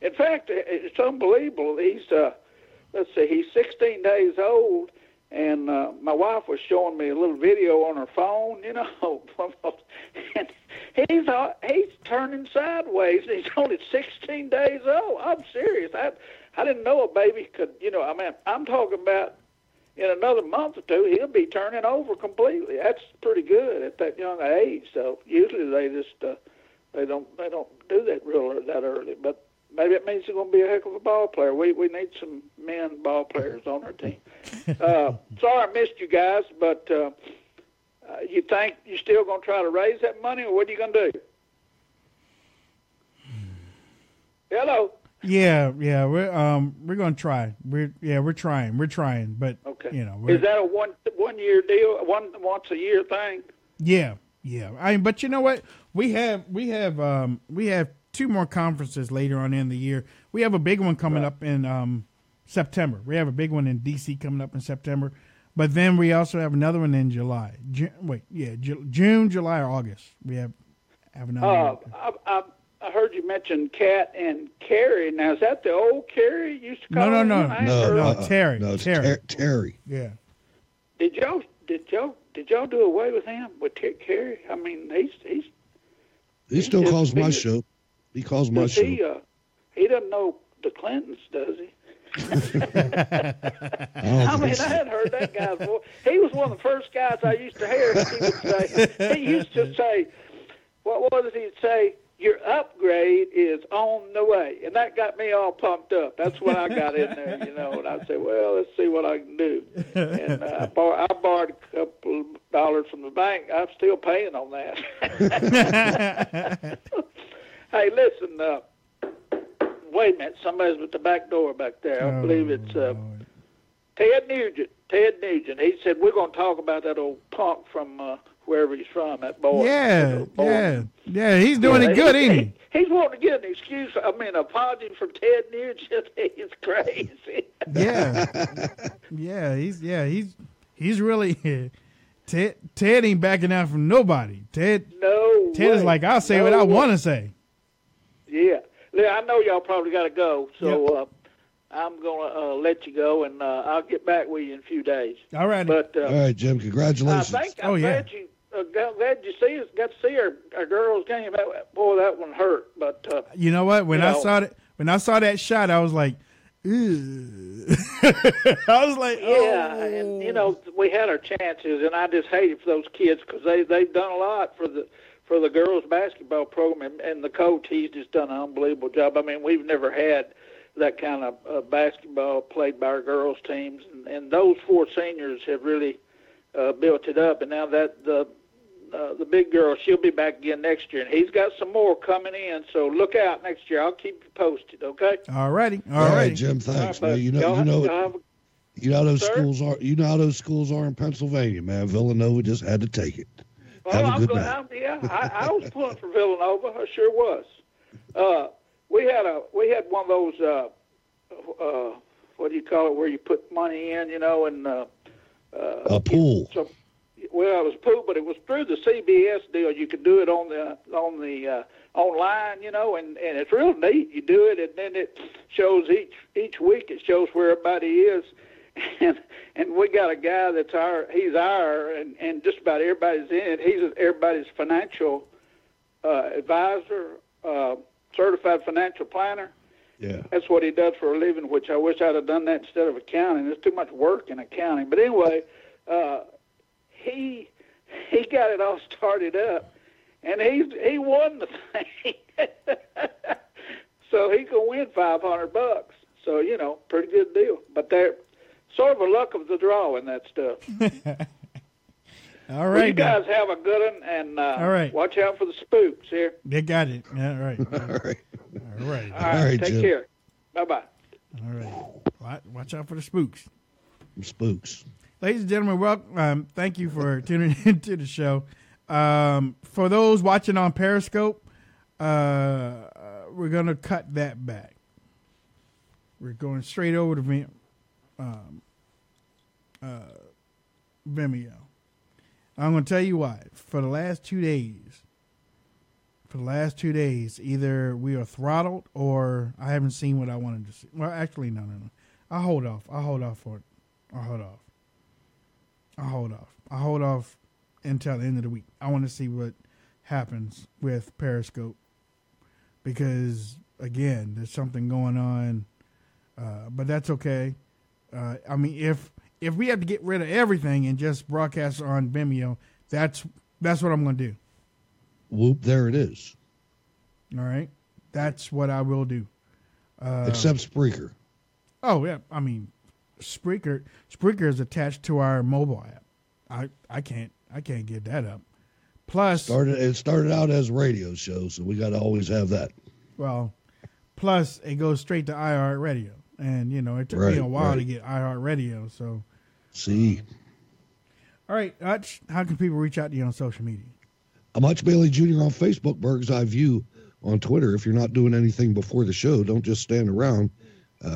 In fact, it's unbelievable. He's he's 16 days old. And my wife was showing me a little video on her phone, and he's turning sideways. And he's only 16 days old. I'm serious. I didn't know a baby could, I'm talking about in another month or 2, he'll be turning over completely. That's pretty good at that young age. So usually they just they don't do that that early. But maybe it means he's going to be a heck of a ball player. We need some men ball players on our team. Sorry I missed you guys, but you think you're still going to try to raise that money, or what are you going to do? Hello. Yeah, we're going to try. We're trying, but okay. Is that a one year deal, once a year thing? Yeah. But you know what? We have 2 more conferences later on in the year. We have a big one coming up in September. We have a big one in D.C. coming up in September. But then we also have another one in July. June, July, or August. We have another one. I heard you mention Kat and Carrie. Now, is that the old Carrie you used to call her? No, Terry. No, it's Terry. Yeah. Did y'all do away with him, with Carrie? I mean, he still calls my show. He calls my show. He doesn't know the Clintons, does he? I hadn't heard that guy's voice. He was one of the first guys I used to hear. He used to say, what was it he'd say? Your upgrade is on the way. And that got me all pumped up. That's when I got in there, and I said, well, let's see what I can do. And I borrowed a couple of dollars from the bank. I'm still paying on that. Hey, listen, wait a minute. Somebody's at the back door back there. I believe it's Ted Nugent. He said, we're going to talk about that old punk from wherever he's from, that boy. Yeah, he's doing it good, ain't he? He's wanting to get an excuse, apology from Ted Nugent. He's crazy. He's really Ted ain't backing out from nobody. Ted is like, I'll say what I want to say. Yeah, I know y'all probably got to go, so I'm going to let you go, and I'll get back with you in a few days. All right. But, all right, Jim, congratulations. I'm glad you got to see our girls' game. Boy, that one hurt. But you know what? When I saw that shot, I was like, ew. I was like, yeah, and we had our chances, and I just hated for those kids because they've done a lot for the girls' basketball program, and the coach, he's just done an unbelievable job. I mean, we've never had that kind of basketball played by our girls teams, and those 4 seniors have really built it up. And now that the big girl, she'll be back again next year, and he's got some more coming in. So look out next year. I'll keep you posted. Okay. All righty. All right, Jim. Thanks, man. You know how those schools are. You know how those schools are in Pennsylvania, man. Villanova just had to take it. Well, I was pulling for Villanova. I sure was. We had one of those what do you call it, where you put money in, and a pool. So, well, it was a pool, but it was through the CBS deal. You could do it on the online, and it's real neat. You do it, and then it shows each week. It shows where everybody is, and we got a guy he's our, and just about everybody's in it. He's everybody's financial advisor, certified financial planner. Yeah, that's what he does for a living. Which I wish I'd have done that instead of accounting. There's too much work in accounting. But anyway, he got it all started up, and he won the thing. So he can win $500. So pretty good deal. But they're sort of a luck of the draw in that stuff. All right, well, you guys have a good one, and all right. Watch out for the spooks here. They got it. All right. All right. Take care. Bye-bye. All right. Watch out for the spooks. Spooks. Ladies and gentlemen, welcome. Thank you for tuning into the show. For those watching on Periscope, we're going to cut that back. We're going straight over to Vimeo. I'm going to tell you why. For the last 2 days, either we are throttled or I haven't seen what I wanted to see. Well, actually, no. I'll hold off for it. I'll hold off until the end of the week. I want to see what happens with Periscope because, again, there's something going on, but that's okay. I mean, if we have to get rid of everything and just broadcast on Vimeo, that's what I'm going to do. Whoop, there it is. All right. That's what I will do. Except Spreaker. Oh, yeah. I mean, Spreaker is attached to our mobile app. I can't get that up. Plus, it started out as a radio show, so we got to always have that. Well, plus it goes straight to iHeartRadio. And, it took me a while to get iHeartRadio. So, see. All right, Hutch, how can people reach out to you on social media? I'm Hutch Bailey Jr. on Facebook, Berg's Eye View on Twitter. If you're not doing anything before the show, don't just stand around.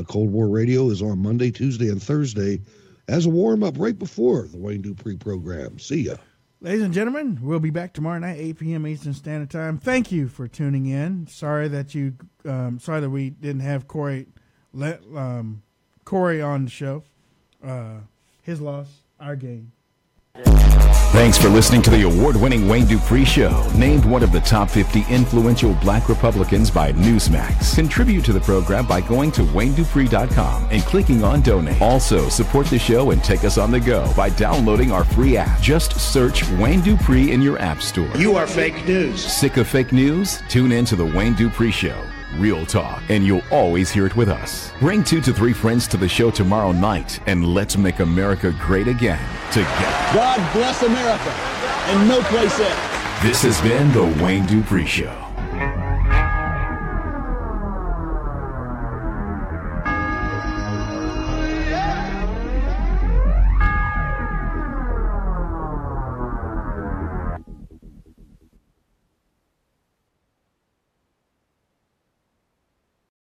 Cold War Radio is on Monday, Tuesday, and Thursday as a warm-up right before the Wayne Dupree program. See ya. Ladies and gentlemen, we'll be back tomorrow night, 8 p.m. Eastern Standard Time. Thank you for tuning in. Sorry that we didn't have Corey on the show. His loss, our gain. Thanks for listening to the award-winning Wayne Dupree Show, named one of the top 50 influential black Republicans by Newsmax. Contribute to the program by going to WayneDupree.com and clicking on Donate. Also, support the show and take us on the go by downloading our free app. Just search Wayne Dupree in your app store. You are fake news. Sick of fake news? Tune in to the Wayne Dupree Show. Real talk, and you'll always hear it with us. Bring 2 to 3 friends to the show tomorrow night, and let's make America great again together. God bless America, and no place else. This has been the Wayne Dupree Show.